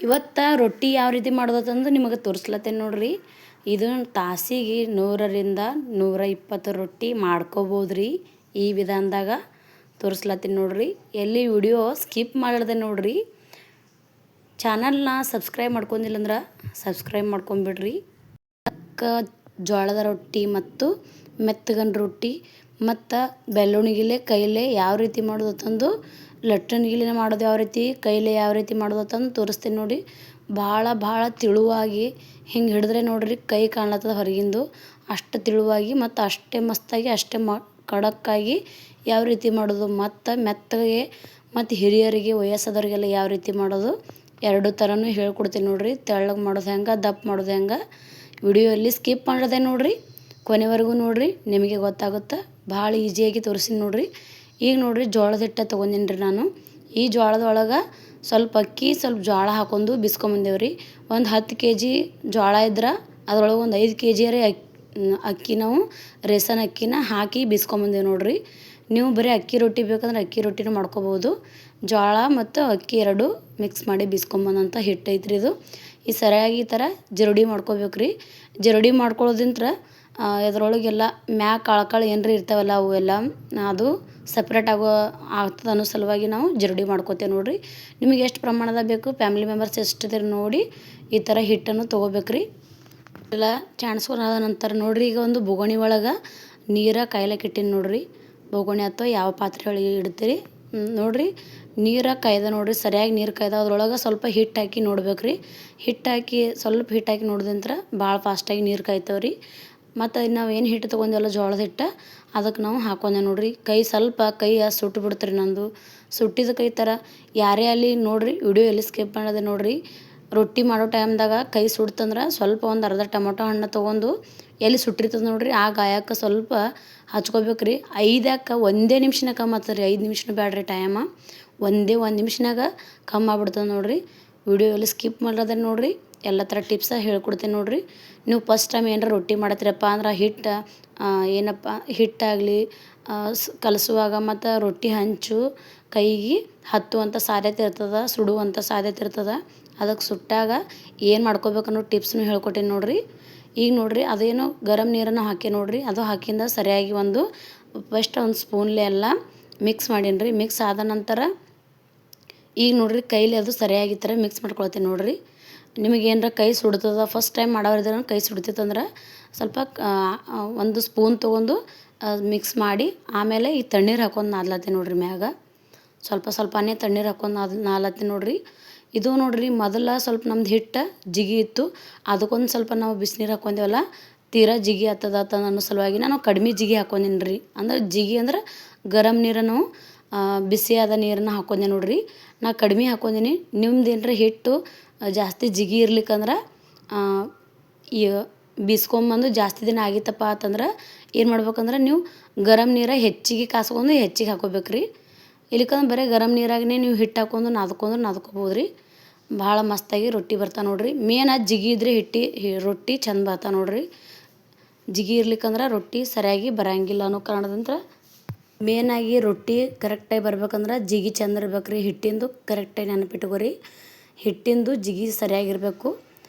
ಇವತ್ತು ರೊಟ್ಟಿ ಯಾವ ರೀತಿ ಮಾಡೋದಂತಂದು ನಿಮಗೆ ತೋರಿಸ್ಲತ್ತೇನೆ ನೋಡ್ರಿ. ಇದು ತಾಸಿಗೆ 100ರಿಂದ 120 ರೊಟ್ಟಿ ಮಾಡ್ಕೋಬೋದು ರೀ. ಈ ವಿಧಾನದಾಗ ತೋರಿಸ್ಲತ್ತೀನಿ ನೋಡ್ರಿ. ಎಲ್ಲಿ ವಿಡಿಯೋ ಸ್ಕಿಪ್ ಮಾಡಿದೆ ನೋಡ್ರಿ. ಚಾನಲ್ನ ಸಬ್ಸ್ಕ್ರೈಬ್ ಮಾಡ್ಕೊಂಡಿಲ್ಲ ಅಂದ್ರೆ ಸಬ್ಸ್ಕ್ರೈಬ್ ಮಾಡ್ಕೊಂಬಿಡ್ರಿ. ಜೋಳದ ರೊಟ್ಟಿ ಮತ್ತು ಮೆತ್ತಗನ್ ರೊಟ್ಟಿ ಮತ್ತು ಬೆಳ್ಳುಣಿಗಿಲೆ ಕೈಲೇ ಯಾವ ರೀತಿ ಮಾಡೋದು ತಂದು ಲಟ್ಟಣಿಗಿಲೆ ಮಾಡೋದು ಯಾವ ರೀತಿ ಕೈಲೇ ಯಾವ ರೀತಿ ಮಾಡೋದು ತಂದು ತೋರಿಸ್ತೀನಿ ನೋಡಿ. ಭಾಳ ತಿಳುವಾಗಿ ಹಿಂಗೆ ಹಿಡಿದ್ರೆ ನೋಡ್ರಿ ಕೈ ಕಾಣ್ಲತ್ತದ ಹೊರಗಿಂದು. ಅಷ್ಟು ತಿಳುವಾಗಿ ಮತ್ತು ಅಷ್ಟೇ ಮಸ್ತಾಗಿ ಅಷ್ಟೇ ಖಡಕ್ಕಾಗಿ ಯಾವ ರೀತಿ ಮಾಡೋದು ಮತ್ತು ಮೆತ್ತಗೆ ಮತ್ತು ಹಿರಿಯರಿಗೆ ವಯಸ್ಸಾದವ್ರಿಗೆಲ್ಲ ಯಾವ ರೀತಿ ಮಾಡೋದು ಎರಡು ಥರನೂ ಹೇಳ್ಕೊಡ್ತೀನಿ ನೋಡ್ರಿ. ತೆಳ್ಳಗೆ ಮಾಡೋದು ಹೆಂಗೆ, ದಪ್ಪ ಮಾಡೋದು ಹೆಂಗೆ, ವಿಡಿಯೋಲ್ಲಿ ಸ್ಕಿಪ್ ಮಾಡೋದೆ ನೋಡ್ರಿ. ಕೊನೆವರೆಗೂ ನೋಡ್ರಿ, ನಿಮಗೆ ಗೊತ್ತಾಗುತ್ತೆ. ಭಾಳ ಈಸಿಯಾಗಿ ತೋರಿಸ್ತೀನಿ ನೋಡ್ರಿ. ಈಗ ನೋಡ್ರಿ ಜೋಳದ ಹಿಟ್ಟು ತೊಗೊಂಡಿನಿ ರೀ ನಾನು. ಈ ಜೋಳದ ಒಳಗೆ ಸ್ವಲ್ಪ ಅಕ್ಕಿ ಸ್ವಲ್ಪ ಜೋಳ ಹಾಕೊಂಡು ಬಿಸ್ಕೊಂಬಂದೇವ್ರಿ. ಒಂದು 10 kg ಜೋಳ ಇದ್ರೆ ಅದ್ರೊಳಗೆ ಒಂದು 5 kg ಅಕ್ಕಿ ನಾವು ರೇಷನ್ ಅಕ್ಕಿನ ಹಾಕಿ ಬಿಸ್ಕೊಂಬಂದೇವು ನೋಡ್ರಿ. ನೀವು ಬರೀ ಅಕ್ಕಿ ರೊಟ್ಟಿ ಬೇಕಂದ್ರೆ ಅಕ್ಕಿ ರೊಟ್ಟಿನೂ ಮಾಡ್ಕೋಬೋದು. ಜೋಳ ಮತ್ತು ಅಕ್ಕಿ ಎರಡು ಮಿಕ್ಸ್ ಮಾಡಿ ಬಿಸ್ಕೊಂಬಂದಂಥ ಹಿಟ್ಟು ಐತ್ರಿ ಇದು. ಈ ಸರಿಯಾಗಿ ಈ ಥರ ಜರಡಿ ಮಾಡ್ಕೋಬೇಕು ರೀ. ಜರಡಿ ಮಾಡ್ಕೊಳ್ಳೋದಿಂತ್ರ ಇದ್ರೊಳಗೆಲ್ಲ ಮ್ಯಾಕ್ ಕಳ್ಕಳು ಏನರ ಇರ್ತಾವಲ್ಲ ಅವು ಎಲ್ಲ ಅದು ಸಪ್ರೇಟ್ ಆಗ್ತದೆ ಅನ್ನೋ ಸಲುವಾಗಿ ನಾವು ಜರಡಿ ಮಾಡ್ಕೋತೇವೆ ನೋಡ್ರಿ. ನಿಮಗೆ ಎಷ್ಟು ಪ್ರಮಾಣದ ಬೇಕು, ಫ್ಯಾಮಿಲಿ ಮೆಂಬರ್ಸ್ ಎಷ್ಟಿದ್ರೆ ನೋಡಿ ಈ ಥರ ಹಿಟ್ಟನ್ನು ತೊಗೋಬೇಕು ರೀ. ಎಲ್ಲ ಚಾಣ್ಸ್ಕೊಂಡಾದ ನಂತರ ನೋಡ್ರಿ, ಈಗ ಒಂದು ಬೊಗಣಿ ಒಳಗೆ ನೀರ ಕಾಯ್ಲಕ್ಕೆ ಇಟ್ಟೀನಿ ನೋಡ್ರಿ. ಬೊಗಣಿ ಅಥವಾ ಯಾವ ಪಾತ್ರೆ ಒಳಗೆ ಇಡ್ತೀರಿ ನೋಡ್ರಿ. ನೀರು ಕಾಯ್ದ ನೋಡ್ರಿ, ಸರಿಯಾಗಿ ನೀರು ಕಾಯ್ದ ಅದ್ರೊಳಗೆ ಸ್ವಲ್ಪ ಹಿಟ್ಟು ಹಾಕಿ ನೋಡ್ಬೇಕು ರೀ. ಹಿಟ್ಟು ಹಾಕಿ ಸ್ವಲ್ಪ ಹಿಟ್ಟು ಹಾಕಿ ನೋಡಿದಂತ್ರ ಭಾಳ ಫಾಸ್ಟಾಗಿ ನೀರು ಕಾಯ್ತಾವೆ ರೀ. ಮತ್ತು ನಾವು ಏನು ಹಿಟ್ಟು ತೊಗೊಂಡೆವಲ್ಲ ಜೋಳದ ಹಿಟ್ಟು ಅದಕ್ಕೆ ನಾವು ಹಾಕೊಂಡೆ ನೋಡ್ರಿ. ಸ್ವಲ್ಪ ಕೈ ಸುಟ್ಟು ಬಿಡ್ತೀರಿ ನಂದು. ಸುಟ್ಟಿದ ಕೈ ಥರ ಯಾರೇ ಅಲ್ಲಿ ನೋಡ್ರಿ, ವಿಡಿಯೋ ಎಲ್ಲಿ ಸ್ಕಿಪ್ ಮಾಡೋದೆ ನೋಡ್ರಿ. ರೊಟ್ಟಿ ಮಾಡೋ ಟೈಮ್ದಾಗ ಕೈ ಸುಡ್ತಂದ್ರೆ ಸ್ವಲ್ಪ ಒಂದು ಅರ್ಧ ಟೊಮೊಟೊ ಹಣ್ಣು ತೊಗೊಂಡು ಎಲ್ಲಿ ಸುಟ್ಟಿರ್ತದೆ ನೋಡ್ರಿ ಆ ಗಾಯಕ್ಕೆ ಸ್ವಲ್ಪ ಹಚ್ಕೋಬೇಕು ರೀ. ಒಂದೇ ನಿಮಿಷನಾಗ ಕಮ್ಮಿ ಆಗ್ತದೆ ರೀ. 5 ನಿಮಿಷನೂ ಬ್ಯಾಡ್ರಿ ಟೈಮ. ಒಂದು ನಿಮಿಷನಾಗ ಕಮ್ಮಿ ಆಗ್ಬಿಡ್ತದೆ ನೋಡ್ರಿ. ವಿಡಿಯೋ ಎಲ್ಲಿ ಸ್ಕಿಪ್ ಮಾಡೋದೆ ನೋಡ್ರಿ. ಎಲ್ಲ ಥರ ಟಿಪ್ಸ ಹೇಳ್ಕೊಡ್ತೀನಿ ನೋಡ್ರಿ. ನೀವು ಫಸ್ಟ್ ಟೈಮ್ ಏನಾರ ರೊಟ್ಟಿ ಮಾಡತ್ತೀರಪ್ಪ ಅಂದ್ರೆ ಹಿಟ್ಟು ಏನಪ್ಪ ಹಿಟ್ಟಾಗಲಿ ಕಲಸುವಾಗ ಮತ್ತು ರೊಟ್ಟಿ ಹಂಚು ಕೈಗೆ ಹತ್ತುವಂಥ ಸಾಧ್ಯತೆ ಇರ್ತದೆ, ಸುಡುವಂಥ ಸಾಧ್ಯತೆ ಇರ್ತದೆ. ಅದಕ್ಕೆ ಸುಟ್ಟಾಗ ಏನು ಮಾಡ್ಕೋಬೇಕು ಅನ್ನೋ ಟಿಪ್ಸ್ನು ಹೇಳ್ಕೊಟ್ಟೀನಿ ನೋಡ್ರಿ. ಈಗ ನೋಡ್ರಿ ಅದೇನೋ ಗರಂ ನೀರನ್ನು ಹಾಕಿ ನೋಡ್ರಿ. ಅದು ಹಾಕಿಂದ ಸರಿಯಾಗಿ ಫಸ್ಟ್ ಒಂದು ಸ್ಪೂನ್ಲೆ ಎಲ್ಲ ಮಿಕ್ಸ್ ಮಾಡೀನಿ ರೀ. ಮಿಕ್ಸ್ ಆದ ನಂತರ ಈಗ ನೋಡ್ರಿ ಕೈಲಿ ಅದು ಸರಿಯಾಗಿ ಥರ ಮಿಕ್ಸ್ ಮಾಡ್ಕೊಳ್ತೀನಿ ನೋಡ್ರಿ. ನಿಮಗೆ ಏನರ ಕೈ ಸುಡ್ತದ ಫಸ್ಟ್ ಟೈಮ್ ಮಾಡೋರಿದ್ರೆ ಕೈ ಸುಡ್ತಿತ್ತಂದ್ರೆ ಸ್ವಲ್ಪ ಒಂದು ಸ್ಪೂನ್ ತೊಗೊಂಡು ಮಿಕ್ಸ್ ಮಾಡಿ ಆಮೇಲೆ ಈ ತಣ್ಣೀರು ಹಾಕೊಂಡು ನಾದ್ಲತ್ತೀನಿ ನೋಡ್ರಿ. ಮ್ಯಾಗ ಸ್ವಲ್ಪನೇ ತಣ್ಣೀರು ಹಾಕೊಂಡು ನಾದ್ಲತ್ತೀನಿ ನೋಡ್ರಿ. ಇದು ನೋಡ್ರಿ ಮೊದಲ ಸ್ವಲ್ಪ ನಮ್ದು ಹಿಟ್ಟು ಜಿಗಿ ಇತ್ತು. ಅದಕ್ಕೊಂದು ಸ್ವಲ್ಪ ನಾವು ಬಿಸಿನೀರು ಹಾಕ್ಕೊಂಡೇವಲ್ಲ ತೀರಾ ಜಿಗಿ ಆಗ್ತದ ಅನ್ನೋ ಸಲುವಾಗಿ ನಾನು ಕಡಿಮೆ ಜಿಗಿ ಹಾಕ್ಕೊಂಡೀನಿ ರೀ. ಅಂದ್ರೆ ಜಿಗಿ ಅಂದ್ರೆ ಗರಂ ನೀರನ್ನು ಬಿಸಿಯಾದ ನೀರನ್ನು ಹಾಕ್ಕೊಂಡೆ ನೋಡ್ರಿ. ನಾ ಕಡಿಮೆ ಹಾಕ್ಕೊಂಡೀನಿ. ನಿಮ್ದು ಏನರ ಹಿಟ್ಟು ಜಾಸ್ತಿ ಜಿಗಿ ಇರ್ಲಿಕ್ಕಂದ್ರೆ ಈ ಬೀಸ್ಕೊಂಬಂದು ಜಾಸ್ತಿ ದಿನ ಆಗಿತ್ತಪ್ಪ ಅಂತಂದ್ರೆ ಏನು ಮಾಡ್ಬೇಕಂದ್ರೆ ನೀವು ಗರಂ ನೀರು ಹೆಚ್ಚಿಗೆ ಕಾಸ್ಕೊಂಡು ಹೆಚ್ಚಿಗೆ ಹಾಕ್ಕೋಬೇಕು ರೀ. ಇಲ್ಲಿಕಂದ್ರೆ ಬರೀ ಗರಂ ನೀರಾಗೇ ನೀವು ಹಿಟ್ಟು ಹಾಕ್ಕೊಂಡು ನಾದ್ಕೋಬೋದು ರೀ. ಭಾಳ ಮಸ್ತಾಗಿ ರೊಟ್ಟಿ ಬರ್ತಾವೆ ನೋಡ್ರಿ. ಮೇನಾಗಿ ಜಿಗಿ ಇದ್ರೆ ರೊಟ್ಟಿ ಚಂದ ಬರ್ತಾವೆ ನೋಡ್ರಿ. ಜಿಗಿ ಇರ್ಲಿಕ್ಕಂದ್ರೆ ರೊಟ್ಟಿ ಸರಿಯಾಗಿ ಬರೋಂಗಿಲ್ಲ ಅನ್ನೋ ಕಾರಣದಂತ್ರ ಮೇನಾಗಿ ರೊಟ್ಟಿ ಕರೆಕ್ಟಾಗಿ ಬರ್ಬೇಕಂದ್ರೆ ಜಿಗಿ ಚಂದ ಇರ್ಬೇಕು ರೀ. ಹಿಟ್ಟಿಂದು ಕರೆಕ್ಟಾಗಿ ನೆನಪಿಟ್ಕೋರಿ. ಹಿಟ್ಟಿಂದು ಜಿಗಿ ಸರಿಯಾಗಿರಬೇಕು.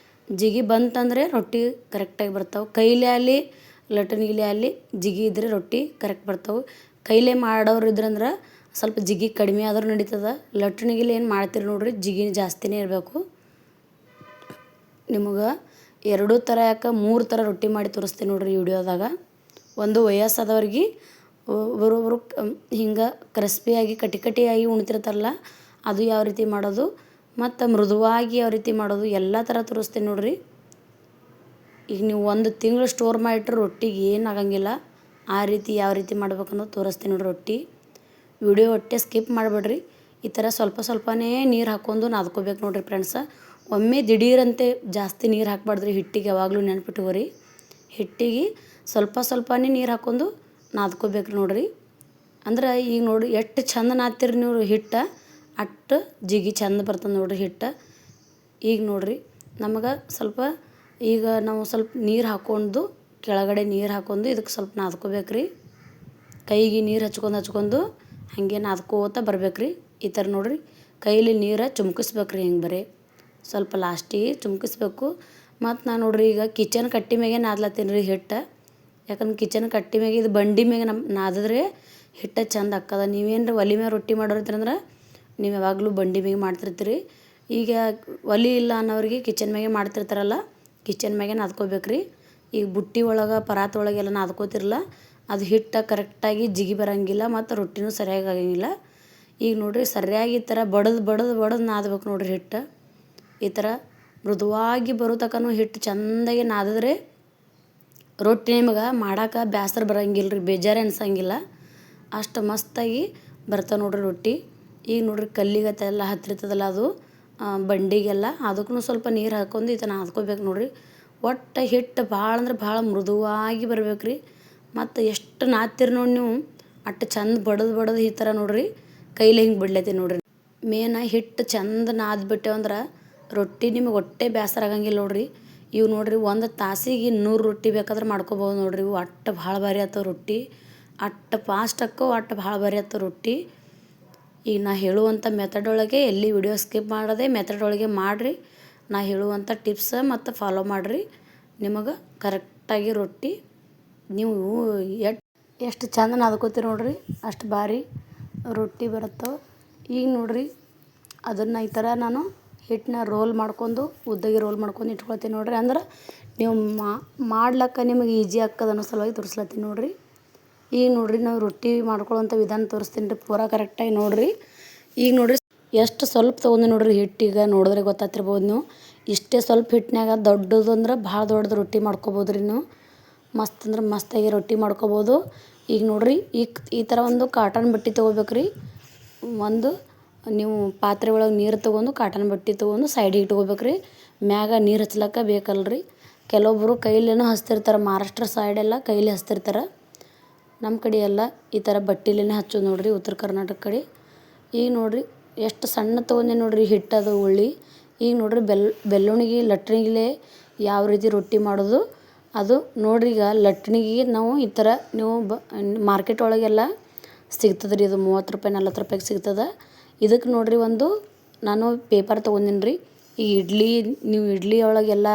ಜಿಗಿ ಬಂತಂದರೆ ರೊಟ್ಟಿ ಕರೆಕ್ಟಾಗಿ ಬರ್ತಾವೆ. ಕೈಲೇ ಅಲ್ಲಿ ಲಟ್ಟಣಿಗಿಲೆ ಅಲ್ಲಿ ಜಿಗಿ ಇದ್ದರೆ ರೊಟ್ಟಿ ಕರೆಕ್ಟ್ ಬರ್ತಾವೆ. ಕೈಲೇ ಮಾಡೋರು ಇದ್ರಂದ್ರೆ ಸ್ವಲ್ಪ ಜಿಗಿ ಕಡಿಮೆ ಆದರೂ ನಡೀತದೆ. ಲಟ್ಟಣಿಗಿಲೆ ಏನು ಮಾಡ್ತೀರಿ ನೋಡ್ರಿ ಜಿಗಿ ಜಾಸ್ತಿನೇ ಇರಬೇಕು. ನಿಮಗೆ 2 ಥರ 3 ಥರ ರೊಟ್ಟಿ ಮಾಡಿ ತೋರಿಸ್ತೀನಿ ನೋಡ್ರಿ ವಿಡಿಯೋದಾಗ. ಒಂದು ವಯಸ್ಸಾದವ್ರಿಗೆ ಒಬ್ಬೊಬ್ರು ಹಿಂಗೆ ಕ್ರಿಸ್ಪಿಯಾಗಿ ಕಟಿಯಾಗಿ ಉಣ್ತಿರ್ತಾರಲ್ಲ ಅದು ಯಾವ ರೀತಿ ಮಾಡೋದು ಮತ್ತು ಮೃದುವಾಗಿ ಯಾವ ರೀತಿ ಮಾಡೋದು ಎಲ್ಲ ಥರ ತೋರಿಸ್ತೀನಿ ನೋಡ್ರಿ. ಈಗ ನೀವು 1 ತಿಂಗಳು ಸ್ಟೋರ್ ಮಾಡಿಟ್ರೆ ರೊಟ್ಟಿಗೆ ಏನು ಆಗಂಗಿಲ್ಲ. ಆ ರೀತಿ ಯಾವ ರೀತಿ ಮಾಡ್ಬೇಕನ್ನೋದು ತೋರಿಸ್ತೀನಿ ನೋಡ್ರಿ. ರೊಟ್ಟಿ ವಿಡಿಯೋ ಒಟ್ಟೆ ಸ್ಕಿಪ್ ಮಾಡಿಬಿಡ್ರಿ. ಈ ಥರ ಸ್ವಲ್ಪನೇ ನೀರು ಹಾಕ್ಕೊಂಡು ನಾದ್ಕೋಬೇಕು ನೋಡ್ರಿ ಫ್ರೆಂಡ್ಸ. ಒಮ್ಮೆ ದಿಢೀರಂತೆ ಜಾಸ್ತಿ ನೀರು ಹಾಕ್ಬಾರ್ದ್ರಿ ಹಿಟ್ಟಿಗೆ. ಯಾವಾಗಲೂ ನೆನ್ಪಿಟ್ಕೋರಿ. ಹಿಟ್ಟಿಗೆ ಸ್ವಲ್ಪನೇ ನೀರು ಹಾಕ್ಕೊಂಡು ನಾದ್ಕೋಬೇಕು ನೋಡ್ರಿ. ಅಂದ್ರೆ ಈಗ ನೋಡ್ರಿ ಎಷ್ಟು ಚಂದ ನಾದ್ತೀರಿ ನೀವು ಹಿಟ್ಟು ಅಷ್ಟು ಜಿಗಿ ಚಂದ ಬರ್ತದೆ ನೋಡ್ರಿ ಹಿಟ್ಟು. ಈಗ ನೋಡ್ರಿ ನಮಗೆ ಈಗ ನಾವು ಸ್ವಲ್ಪ ನೀರು ಹಾಕ್ಕೊಂಡು ಕೆಳಗಡೆ ನೀರು ಹಾಕ್ಕೊಂಡು ಇದಕ್ಕೆ ಸ್ವಲ್ಪ ನಾದ್ಕೋಬೇಕು ರೀ. ಕೈಗೆ ನೀರು ಹಚ್ಕೊಂಡು ಹಾಗೆ ನಾದ್ಕೋತ ಬರ್ಬೇಕು ರೀ. ಈ ಥರ ನೋಡ್ರಿ ಕೈಲಿ ನೀರು ಚುಮ್ಕಿಸ್ಬೇಕು ರೀ. ಹಿಂಗೆ ಬರೀ ಸ್ವಲ್ಪ ಲಾಸ್ಟಿಗೆ ಚುಮ್ಕಿಸ್ಬೇಕು. ಮತ್ತು ನಾನು ನೋಡ್ರಿ ಈಗ ಕಿಚನ್ ಕಟ್ಟಿ ಮ್ಯಾಗೆ ನಾದ್ಲತ್ತೀನಿ ರೀ ಹಿಟ್ಟು. ಯಾಕಂದ್ರೆ ಕಿಚನ್ ಕಟ್ಟಿ ಮ್ಯಾಗೆ ಇದು ಬಂಡಿ ಮ್ಯಾಗೆ ನಾದಿದ್ರೆ ಹಿಟ್ಟು ಚಂದ ಆಕ್ಕದ. ನೀವೇನು ಒಲೆ ಮ್ಯಾಗ ರೊಟ್ಟಿ ಮಾಡೋರಿದ್ರಂದ್ರೆ ನೀವು ಯಾವಾಗಲೂ ಬಂಡಿ ಮ್ಯಾಗೆ ಮಾಡ್ತಿರ್ತೀರಿ. ಈಗ ಒಲೆ ಇಲ್ಲ ಅನ್ನೋರಿಗೆ ಕಿಚನ್ ಮ್ಯಾಗೆ ಮಾಡ್ತಿರ್ತಾರಲ್ಲ, ಕಿಚನ್ ಮ್ಯಾಗೆ ನಾದ್ಕೋಬೇಕು ರೀ. ಈಗ ಬುಟ್ಟಿ ಒಳಗೆ ಪರಾತ್ ಒಳಗೆಲ್ಲ ನಾದ್ಕೋತಿರಲ್ಲ, ಅದು ಹಿಟ್ಟು ಕರೆಕ್ಟಾಗಿ ಜಿಗಿ ಬರೋಂಗಿಲ್ಲ ಮತ್ತು ರೊಟ್ಟಿನೂ ಸರಿಯಾಗಿ ಆಗಂಗಿಲ್ಲ. ಈಗ ನೋಡಿರಿ ಸರಿಯಾಗಿ ಈ ಥರ ಬಡದು ನಾದ್ಬೇಕು ನೋಡಿರಿ ಹಿಟ್ಟು. ಈ ಥರ ಮೃದುವಾಗಿ ಬರೋ ತನಕನೂ ಹಿಟ್ಟು ಚೆಂದಾಗಿ ನಾದಿದ್ರೆ ರೊಟ್ಟಿ ನಿಮಗೆ ಮಾಡೋಕೆ ಬೇಸರ ಬರೋಂಗಿಲ್ಲ ರೀ, ಬೇಜಾರು ಅನ್ಸಂಗಿಲ್ಲ. ಅಷ್ಟು ಮಸ್ತಾಗಿ ಬರ್ತಾವೆ ನೋಡಿರಿ ರೊಟ್ಟಿ. ಈಗ ನೋಡಿರಿ ಕಲ್ಲಿಗತ್ತೆಲ್ಲ ಹತ್ತಿರ್ತದಲ್ಲ ಅದು ಬಂಡಿಗೆಲ್ಲ, ಅದಕ್ಕೂ ಸ್ವಲ್ಪ ನೀರು ಹಾಕ್ಕೊಂಡು ಈ ಥರ ನಾದ್ಕೋಬೇಕು ನೋಡಿರಿ. ಒಟ್ಟು ಹಿಟ್ಟು ಭಾಳ ಅಂದ್ರೆ ಭಾಳ ಮೃದುವಾಗಿ ಬರ್ಬೇಕು ರೀ. ಮತ್ತು ಎಷ್ಟು ನಾದ್ತೀರಿ ನೋಡಿ ನೀವು ಅಷ್ಟು ಚಂದ ಬಡದು ಈ ಥರ ನೋಡಿರಿ ಕೈಲಿ ಹಿಂಗೆ ಬಿಡ್ಲತ್ತೀನಿ ನೋಡಿರಿ. ಮೇನ ಹಿಟ್ಟು ಚಂದ ನಾದ್ಬಿಟ್ಟೆವಂದ್ರೆ ರೊಟ್ಟಿ ನಿಮಗೆ ಹೊಟ್ಟೆ ಬೇಸರ ಆಗಂಗಿಲ್ಲ ನೋಡಿರಿ. ಇವು ನೋಡಿರಿ 1 ತಾಸಿಗೆ 100 ರೊಟ್ಟಿ ಬೇಕಾದ್ರೆ ಮಾಡ್ಕೊಬೋದು ನೋಡಿರಿ. ಇವು ಅಷ್ಟು ಭಾಳ ಭಾರಿ ಆಗ್ತಾವೆ ರೊಟ್ಟಿ, ಅಷ್ಟು ಫಾಸ್ಟ್ ಆಕ್ಕೋ ಅಷ್ಟು ಭಾಳ ಭಾರಿ ಆಗ್ತಾವೆ ರೊಟ್ಟಿ. ಈಗ ನಾ ಹೇಳುವಂಥ ಮೆಥಡ್ ಒಳಗೆ ಎಲ್ಲಿ ವಿಡಿಯೋ ಸ್ಕಿಪ್ ಮಾಡದೆ ಮೆಥಡ್ ಒಳಗೆ ಮಾಡಿರಿ. ನಾ ಹೇಳುವಂಥ ಟಿಪ್ಸ್ ಮತ್ತು ಫಾಲೋ ಮಾಡಿರಿ, ನಿಮಗೆ ಕರೆಕ್ಟಾಗಿ ರೊಟ್ಟಿ ನೀವು ಎಷ್ಟು ಚಂದ ನಾದ್ಕೋತೀರಿ ನೋಡಿರಿ ಅಷ್ಟು ಭಾರಿ ರೊಟ್ಟಿ ಬರುತ್ತವೆ. ಈಗ ನೋಡಿರಿ ಅದನ್ನು ಈ ಥರ ನಾನು ಹಿಟ್ಟನ್ನ ರೋಲ್ ಮಾಡ್ಕೊಂಡು ಉದ್ದಗೆ ರೋಲ್ ಮಾಡ್ಕೊಂಡು ಇಟ್ಕೊಳ್ತೀನಿ ನೋಡಿರಿ. ಅಂದ್ರೆ ನೀವು ಮಾಡ್ಲಿಕ್ಕೆ ನಿಮಗೆ ಈಜಿ ಆಗ್ತದೆ ಅನ್ನೋ ಸಲುವಾಗಿ ತೋರಿಸ್ಲತ್ತೀನಿ ನೋಡಿರಿ. ಈಗ ನೋಡಿರಿ ನಾವು ರೊಟ್ಟಿ ಮಾಡ್ಕೊಳ್ಳೋಂಥ ವಿಧಾನ ತೋರಿಸ್ತೀನಿ ರೀ ಪೂರಾ ಕರೆಕ್ಟಾಗಿ ನೋಡಿರಿ. ಈಗ ನೋಡಿರಿ ಎಷ್ಟು ಸ್ವಲ್ಪ ತೊಗೊಂಡು ನೋಡಿರಿ ಹಿಟ್ಟೀಗ ನೋಡಿದ್ರೆ ಗೊತ್ತಾಗ್ತಿರ್ಬೋದು ನೀವು. ಇಷ್ಟೇ ಸ್ವಲ್ಪ ಹಿಟ್ಟಿನಾಗ ದೊಡ್ಡದು ಅಂದ್ರೆ ಭಾಳ ದೊಡ್ಡದು ರೊಟ್ಟಿ ಮಾಡ್ಕೊಬೋದು ರೀ ನೀವು. ಮಸ್ತ್ ಅಂದ್ರೆ ಮಸ್ತಾಗಿ ರೊಟ್ಟಿ ಮಾಡ್ಕೊಬೋದು. ಈಗ ನೋಡಿರಿ ಈ ಥರ ಒಂದು ಕಾಟನ್ ಬಟ್ಟೆ ತೊಗೋಬೇಕು ರೀ. ಒಂದು ನೀವು ಪಾತ್ರೆ ಒಳಗೆ ನೀರು ತೊಗೊಂಡು ಕಾಟನ್ ಬಟ್ಟೆ ತೊಗೊಂಡು ಸೈಡಿಗೆ ಇಟ್ಕೋಬೇಕು ರೀ. ಮ್ಯಾಗ ನೀರು ಹಚ್ಲಕ್ಕ ಬೇಕಲ್ರಿ. ಕೆಲವೊಬ್ಬರು ಕೈಲೇನೋ ಹಚ್ತಿರ್ತಾರೆ, ಮಹಾರಾಷ್ಟ್ರ ಸೈಡೆಲ್ಲ ಕೈಲಿ ಹಚ್ತಿರ್ತಾರೆ. ನಮ್ಮ ಕಡೆ ಎಲ್ಲ ಈ ಥರ ಬಟ್ಟೆಲೇ ಹಚ್ಚೋದು ನೋಡಿರಿ, ಉತ್ತರ ಕರ್ನಾಟಕ ಕಡೆ. ಈಗ ನೋಡಿರಿ ಎಷ್ಟು ಸಣ್ಣ ತೊಗೊಂಡೆ ನೋಡಿರಿ ಹಿಟ್ಟದು ಉಳ್ಳಿ. ಈಗ ನೋಡಿರಿ ಬೆಳ್ಳುಣಿಗೆ ಲಟ್ಣಿಗೆ ಯಾವ ರೀತಿ ರೊಟ್ಟಿ ಮಾಡೋದು ಅದು ನೋಡಿರಿ. ಈಗ ಲಟ್ಣಿಗೆ ನಾವು ಈ ಥರ ನೀವು ಮಾರ್ಕೆಟ್ ಒಳಗೆಲ್ಲ ಸಿಗ್ತದೆ ರೀ, ಇದು 30 ರೂಪಾಯಿ 40 ರೂಪಾಯಿಗೆ ಸಿಗ್ತದೆ. ಇದಕ್ಕೆ ನೋಡಿರಿ ಒಂದು ನಾನು ಪೇಪರ್ ತೊಗೊಂಡಿನಿ ರೀ. ಈ ನೀವು ಇಡ್ಲಿ ಒಳಗೆಲ್ಲ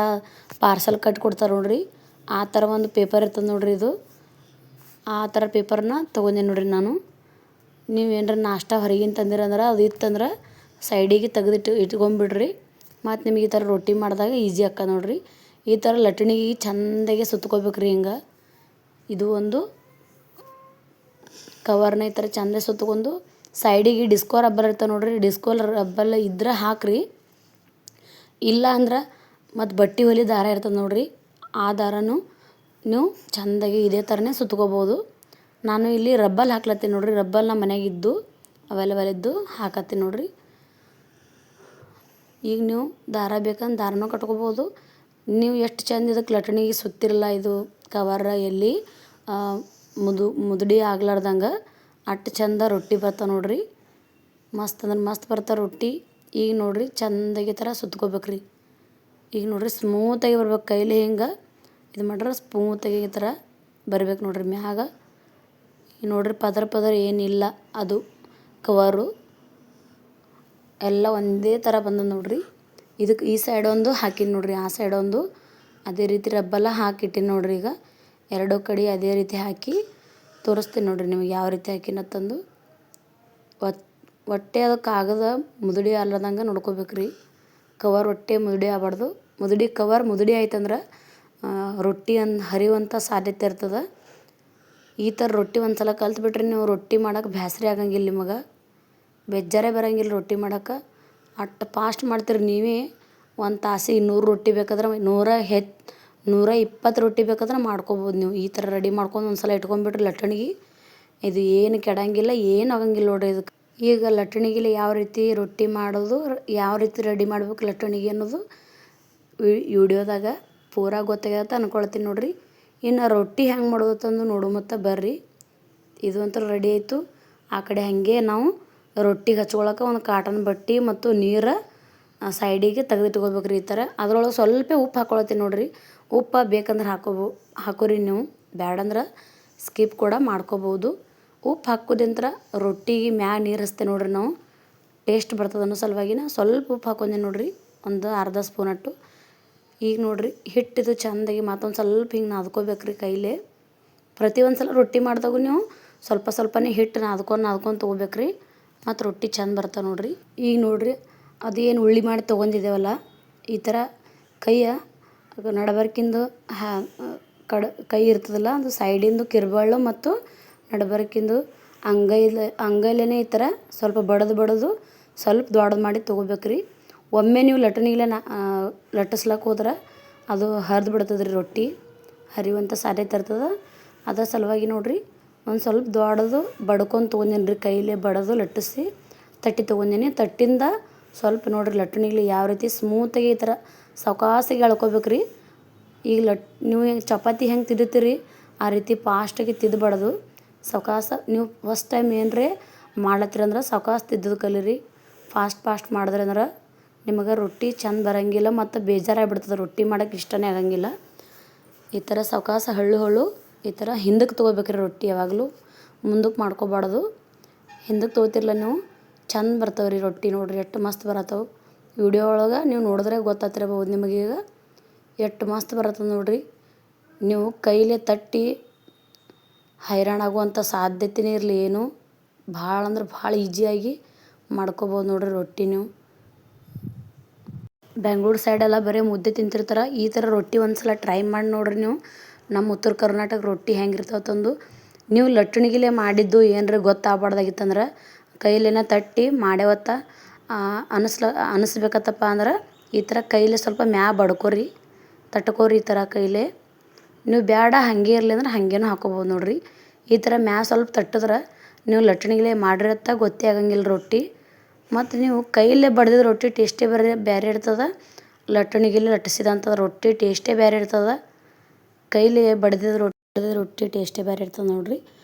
ಪಾರ್ಸಲ್ ಕಟ್ಟಿ ಕೊಡ್ತಾರೆ ನೋಡಿರಿ, ಆ ಥರ ಒಂದು ಪೇಪರ್ ಇರ್ತದೆ ನೋಡಿರಿ. ಇದು ಆ ಥರ ಪೇಪರ್ನ ತೊಗೊಂಡೆ ನೋಡಿರಿ ನಾನು. ನೀವು ಏನರ ನಾಷ್ಟ ಹೊರಗಿನ ತಂದಿರಂದ್ರೆ ಅದು ಇತ್ತಂದ್ರೆ ಸೈಡಿಗೆ ತೆಗೆದಿಟ್ಟು ಇಟ್ಕೊಂಬಿಡ್ರಿ. ಮತ್ತು ನಿಮಗೆ ಈ ಥರ ರೊಟ್ಟಿ ಮಾಡಿದಾಗ ಈಸಿ ಆಕ್ಕದ ನೋಡಿರಿ. ಈ ಥರ ಲಟ್ಣಿಗೆ ಚೆಂದಾಗಿ ಸುತ್ಕೋಬೇಕು ರೀ ಹಿಂಗೆ. ಇದು ಒಂದು ಕವರ್ನ ಈ ಥರ ಚೆಂದ ಸುತ್ಕೊಂಡು ಸೈಡಿಗೆ ಡಿಸ್ಕೋ ರಬ್ಬರ್ ಇರ್ತದೆ ನೋಡಿರಿ. ಡಿಸ್ಕೋ ರಬ್ಬರ್ ಇದ್ರೆ ಹಾಕ್ರಿ, ಇಲ್ಲ ಅಂದ್ರೆ ಮತ್ತು ಬಟ್ಟೆ ಹೊಲಿ ದಾರ ಇರ್ತದೆ ನೋಡಿರಿ, ಆ ದಾರನೂ ನೀವು ಚೆಂದಾಗಿ ಇದೇ ಥರನೇ ಸುತ್ಕೋಬೋದು. ನಾನು ಇಲ್ಲಿ ರಬ್ಬಲ್ ಹಾಕ್ಲತ್ತೀನಿ ನೋಡಿರಿ. ರಬ್ಬಲ್ ನಮ್ಮ ಮನೆಯಾಗಿದ್ದು ಅವೈಲೇಬಲ್ ಇದ್ದು ಹಾಕತ್ತೀನಿ ನೋಡಿರಿ. ಈಗ ನೀವು ದಾರ ಬೇಕಂದ್ರೆ ದಾರನೂ ಕಟ್ಕೋಬೋದು. ನೀವು ಎಷ್ಟು ಚೆಂದ ಇದಕ್ಕೆ ಲಟ್ಣಿಗೆ ಸುತ್ತಿರಲ್ಲ ಇದು ಕವರ್ ಎಲ್ಲಿ ಮುದುಡಿ ಆಗ್ಲಾರ್ದಂಗೆ ಅಷ್ಟು ಚೆಂದ ರೊಟ್ಟಿ ಬರ್ತಾವೆ ನೋಡಿರಿ. ಮಸ್ತ್ ಅಂದ್ರೆ ಮಸ್ತ್ ಬರ್ತಾವೆ ರೊಟ್ಟಿ. ಈಗ ನೋಡಿರಿ ಚೆಂದಾಗಿ ಈ ಥರ ಸುತ್ಕೋಬೇಕು ರೀ. ಈಗ ನೋಡಿರಿ ಸ್ಮೂತಾಗಿ ಬರ್ಬೇಕು, ಕೈಲಿ ಹಿಂಗೆ ಇದು ಮಾಡ್ರೆ ಸ್ಮೂತಾಗಿ ಈ ಥರ ಬರ್ಬೇಕು ನೋಡಿರಿ ಮ್ಯಾಗ. ಈಗ ನೋಡಿರಿ ಪದರ ಏನಿಲ್ಲ, ಅದು ಕವರು ಎಲ್ಲ ಒಂದೇ ಥರ ಬಂದದ್ದು ನೋಡಿರಿ. ಇದಕ್ಕೆ ಈ ಸೈಡ್ ಒಂದು ಹಾಕಿನಿ ನೋಡಿರಿ, ಆ ಸೈಡ್ ಒಂದು ಅದೇ ರೀತಿ ರಬ್ಬೆಲ್ಲ ಹಾಕಿಟ್ಟಿನಿ ನೋಡಿರಿ. ಈಗ ಎರಡೂ ಕಡೆ ಅದೇ ರೀತಿ ಹಾಕಿ ತೋರಿಸ್ತೀನಿ ನೋಡಿರಿ ನಿಮಗೆ ಯಾವ ರೀತಿ ಹಾಕಿನತ್ತಂದು. ಹೊಟ್ಟೆ ಅದು ಕಾಗದ ಮುದುಡಿ ಅಲ್ಲದಂಗೆ ನೋಡ್ಕೋಬೇಕು ರೀ. ಕವರ್ ಹೊಟ್ಟೆ ಮುದುಡಿ ಆಗಬಾರ್ದು. ಮುದುಡಿ ಆಯ್ತಂದ್ರೆ ರೊಟ್ಟಿ ಹರಿಯುವಂಥ ಸಾಧ್ಯತೆ ಇರ್ತದೆ. ಈ ಥರ ರೊಟ್ಟಿ ಒಂದು ಸಲ ಕಲ್ತ್ಬಿಟ್ರೆ ನೀವು ರೊಟ್ಟಿ ಮಾಡೋಕೆ ಬೇಸರ ಆಗಂಗಿಲ್ಲ, ನಿಮಗೆ ಬೇಜಾರೇ ಬರೋಂಗಿಲ್ಲ ರೊಟ್ಟಿ ಮಾಡೋಕೆ. ಅಷ್ಟು ಫಾಸ್ಟ್ ಮಾಡ್ತೀರಿ ನೀವೇ. 1 ತಾಸಿಗೆ 100 ರೊಟ್ಟಿ ಬೇಕಾದ್ರೆ 120 ರೊಟ್ಟಿ ಬೇಕಾದ್ರೆ ಮಾಡ್ಕೊಬೋದು ನೀವು. ಈ ಥರ ರೆಡಿ ಮಾಡ್ಕೊಂಡು ಒಂದು ಸಲ ಇಟ್ಕೊಂಡ್ಬಿಟ್ರೆ ಲಟ್ಣಿಗೆ ಇದು ಏನು ಕೆಡಂಗಿಲ್ಲ, ಏನು ಆಗಂಗಿಲ್ಲ ನೋಡಿರಿ ಇದಕ್ಕೆ. ಈಗ ಲಟ್ಣಿಗೆ ಯಾವ ರೀತಿ ರೊಟ್ಟಿ ಮಾಡೋದು, ಯಾವ ರೀತಿ ರೆಡಿ ಮಾಡ್ಬೇಕು ಲಟ್ಣಿಗೆ ಅನ್ನೋದು ವಿಡಿಯೋದಾಗ ಪೂರಾ ಗೊತ್ತಾಗ್ಯದ ಅಂದ್ಕೊಳ್ತೀನಿ ನೋಡಿರಿ. ಇನ್ನು ರೊಟ್ಟಿ ಹೆಂಗೆ ಮಾಡೋದು ತಂದು ನೋಡು ಮತ್ತು ಬರ್ರಿ. ಇದು ಒಂಥರ ರೆಡಿ ಆಯಿತು. ಆ ಕಡೆ ಹಾಗೆ ನಾವು ರೊಟ್ಟಿಗೆ ಹಚ್ಕೊಳಕ್ಕೆ ಒಂದು ಕಾಟನ್ ಬಟ್ಟೆ ಮತ್ತು ನೀರು ಸೈಡಿಗೆ ತೆಗೆದಿಟ್ಕೋಬೇಕು ರೀ ಈ ಥರ. ಅದ್ರೊಳಗೆ ಸ್ವಲ್ಪ ಉಪ್ಪು ಹಾಕ್ಕೊಳತ್ತೀನಿ ನೋಡಿರಿ. ಉಪ್ಪು ಬೇಕಂದ್ರೆ ಹಾಕೋರಿ ನೀವು, ಬ್ಯಾಡಂದ್ರೆ ಸ್ಕಿಪ್ ಕೂಡ ಮಾಡ್ಕೋಬೋದು. ಉಪ್ಪು ಹಾಕೋದಿಂತ್ರ ರೊಟ್ಟಿಗೆ ಮ್ಯಾಗ ನೀರು ಹಚ್ತೇವೆ ನೋಡಿರಿ ನಾವು, ಟೇಸ್ಟ್ ಬರ್ತದೆ ಅನ್ನೋ ಸಲುವಾಗಿನ ಸ್ವಲ್ಪ ಉಪ್ಪು ಹಾಕೊಂಡೆ ನೋಡಿರಿ. ಒಂದು ಅರ್ಧ ಸ್ಪೂನಟ್ಟು. ಈಗ ನೋಡಿರಿ ಹಿಟ್ಟಿದು ಚೆಂದಾಗಿ ಮತ್ತೊಂದು ಸ್ವಲ್ಪ ಹಿಂಗೆ ನಾದ್ಕೋಬೇಕ್ರಿ ಕೈಲೇ. ಪ್ರತಿ ಒಂದು ಸಲ ರೊಟ್ಟಿ ಮಾಡಿದಾಗೂ ನೀವು ಸ್ವಲ್ಪ ಸ್ವಲ್ಪನೇ ಹಿಟ್ಟು ನಾದ್ಕೊಂಡು ತೊಗೋಬೇಕ್ರಿ, ಮತ್ತು ರೊಟ್ಟಿ ಚೆಂದ ಬರ್ತಾವೆ ನೋಡಿರಿ. ಈಗ ನೋಡಿರಿ ಅದೇನು ಉಳ್ಳಿ ಮಾಡಿ ತೊಗೊಂಡಿದ್ದೇವಲ್ಲ, ಈ ಥರ ಕೈಯ ನಡಬರ್ಕಿಂದು ಕೈ ಇರ್ತದಲ್ಲ, ಅದು ಸೈಡಿಂದು ಕಿರುಬೆರಳು ಮತ್ತು ನಡಬರ್ಕಿಂದು ಅಂಗೈಲೇ ಈ ಥರ ಸ್ವಲ್ಪ ಬಡಿದು ಸ್ವಲ್ಪ ದೊಡ್ಡದು ಮಾಡಿ ತೊಗೋಬೇಕ್ರಿ. ಒಮ್ಮೆ ನೀವು ಲಟ್ಟಿಸ್ಲಕ್ಕೆ ಹೋದ್ರೆ ಅದು ಹರಿದು ಬಿಡ್ತದ್ರಿ ರೊಟ್ಟಿ, ಹರಿಯುವಂಥ ಸಾಧ್ಯತೆ ಇರ್ತದೆ. ಅದರ ಸಲುವಾಗಿ ನೋಡಿರಿ ಒಂದು ಸ್ವಲ್ಪ ದೊಡ್ಡದು ಬಡ್ಕೊಂಡು ತೊಗೊಂಡೇನಿ ರೀ, ಕೈಲೇ ಬಡಿದು ಲಟ್ಟಿಸಿ ತಟ್ಟಿ ತೊಗೊಂಡೇನಿ. ತಟ್ಟಿಂದ ಸ್ವಲ್ಪ ನೋಡಿರಿ ಲಟ್ಟಣಿಲಿ ಯಾವ ರೀತಿ ಸ್ಮೂತಾಗಿ ಈ ಥರ ಸಾವಕಾಸಾಗಿ ಎಳ್ಕೊಬೇಕ್ರಿ. ಈಗ ನೀವು ಚಪಾತಿ ಹೆಂಗೆ ತಿದ್ದುತ್ತೀರಿ ಆ ರೀತಿ ಫಾಸ್ಟಾಗಿ ತಿದ್ದಬಾರ್ದು. ಸಾವಕಾಶ ನೀವು ಫಸ್ಟ್ ಟೈಮ್ ಏನರೇ ಮಾಡ್ಲತ್ತೀರಂದ್ರೆ ಸಾವಕಾಶ ತಿದ್ದೋದು ಕಲೀರಿ. ಫಾಸ್ಟ್ ಮಾಡಿದ್ರಿ ಅಂದ್ರೆ ನಿಮಗೆ ರೊಟ್ಟಿ ಚೆಂದ ಬರೋಂಗಿಲ್ಲ ಮತ್ತು ಬೇಜಾರಾಗಿಬಿಡ್ತದೆ, ರೊಟ್ಟಿ ಮಾಡೋಕ್ಕೆ ಇಷ್ಟನೇ ಆಗಂಗಿಲ್ಲ. ಈ ಥರ ಸಾವಕಾಶ ಹಳ್ಳು ಈ ಥರ ಹಿಂದಕ್ಕೆ ತೊಗೋಬೇಕ್ರಿ ರೊಟ್ಟಿ. ಯಾವಾಗಲೂ ಮುಂದಕ್ಕೆ ಮಾಡ್ಕೊಬಾರ್ದು, ಹಿಂದಕ್ಕೆ ತೊಗೋತಿರ್ಲ ನೀವು ಚೆಂದ ಬರ್ತಾವೆ ರೀ ರೊಟ್ಟಿ. ನೋಡಿರಿ ಎಷ್ಟು ಮಸ್ತ್ ಬರತ್ತವೆ. ವಿಡಿಯೋ ಒಳಗೆ ನೀವು ನೋಡಿದ್ರೆ ಗೊತ್ತಾಗ್ತಿರಬಹುದು ನಿಮಗೀಗ ಎಷ್ಟು ಮಸ್ತ್ ಬರತ್ತದ ನೋಡಿರಿ. ನೀವು ಕೈಲೇ ತಟ್ಟಿ ಹೈರಾಣಾಗುವಂಥ ಸಾಧ್ಯತೆಯೇ ಇರಲಿ, ಏನು ಭಾಳ ಅಂದ್ರೆ ಭಾಳ ಈಜಿಯಾಗಿ ಮಾಡ್ಕೊಬೋದು ನೋಡಿರಿ ರೊಟ್ಟಿ. ನೀವು ಬೆಂಗ್ಳೂರು ಸೈಡೆಲ್ಲ ಬರೀ ಮುದ್ದೆ ತಿಂತಿರ್ತಾರೆ, ಈ ಥರ ರೊಟ್ಟಿ ಒಂದು ಸಲ ಟ್ರೈ ಮಾಡಿ ನೋಡಿರಿ ನೀವು. ನಮ್ಮ ಉತ್ತರ ಕರ್ನಾಟಕ ರೊಟ್ಟಿ ಹೆಂಗಿರ್ತಾವೆ ತಂದು ನೀವು ಲಟ್ಟಣಿಗಿಲೇ ಮಾಡಿದ್ದು ಏನರ ಗೊತ್ತಾಗಬಾರ್ದಾಗಿತ್ತಂದ್ರೆ ಕೈಲೇನ ತಟ್ಟಿ ಮಾಡ್ಯಾವತ್ತ ಅನಿಸ್ಬೇಕತ್ತಪ್ಪ ಅಂದ್ರೆ ಈ ಥರ ಕೈಲೇ ಸ್ವಲ್ಪ ಬಡ್ಕೋರಿ, ತಟ್ಕೋರಿ ಈ ಥರ ಕೈಲೇ. ನೀವು ಬೇಡ ಹಾಗೆ ಇರಲಿ ಅಂದ್ರೆ ಹಾಗೇನೂ ಹಾಕೋಬೋದು ನೋಡಿರಿ. ಈ ಥರ ಸ್ವಲ್ಪ ತಟ್ಟಿದ್ರೆ ನೀವು ಲಟ್ಟಣಿಗಿಲೇ ಮಾಡಿರತ್ತ ಗೊತ್ತೇ ಆಗಂಗಿಲ್ಲ ರೊಟ್ಟಿ. ಮತ್ತು ನೀವು ಕೈಲೇ ಬಡ್ದಿದ್ದು ರೊಟ್ಟಿ ಟೇಸ್ಟೇ ಬೇರೆ ಇರ್ತದೆ, ಲಟ್ಟಣಿಗಿಲೇ ಲಟ್ಟಿಸಿದಂಥ ರೊಟ್ಟಿ ಟೇಸ್ಟೇ ಬೇರೆ ಇರ್ತದೆ. ಕೈಲೇ ಬಡ್ದಿದ್ದು ರೊಟ್ಟಿ ಟೇಸ್ಟೇ ಬೇರೆ ಇರ್ತದೆ ನೋಡಿರಿ.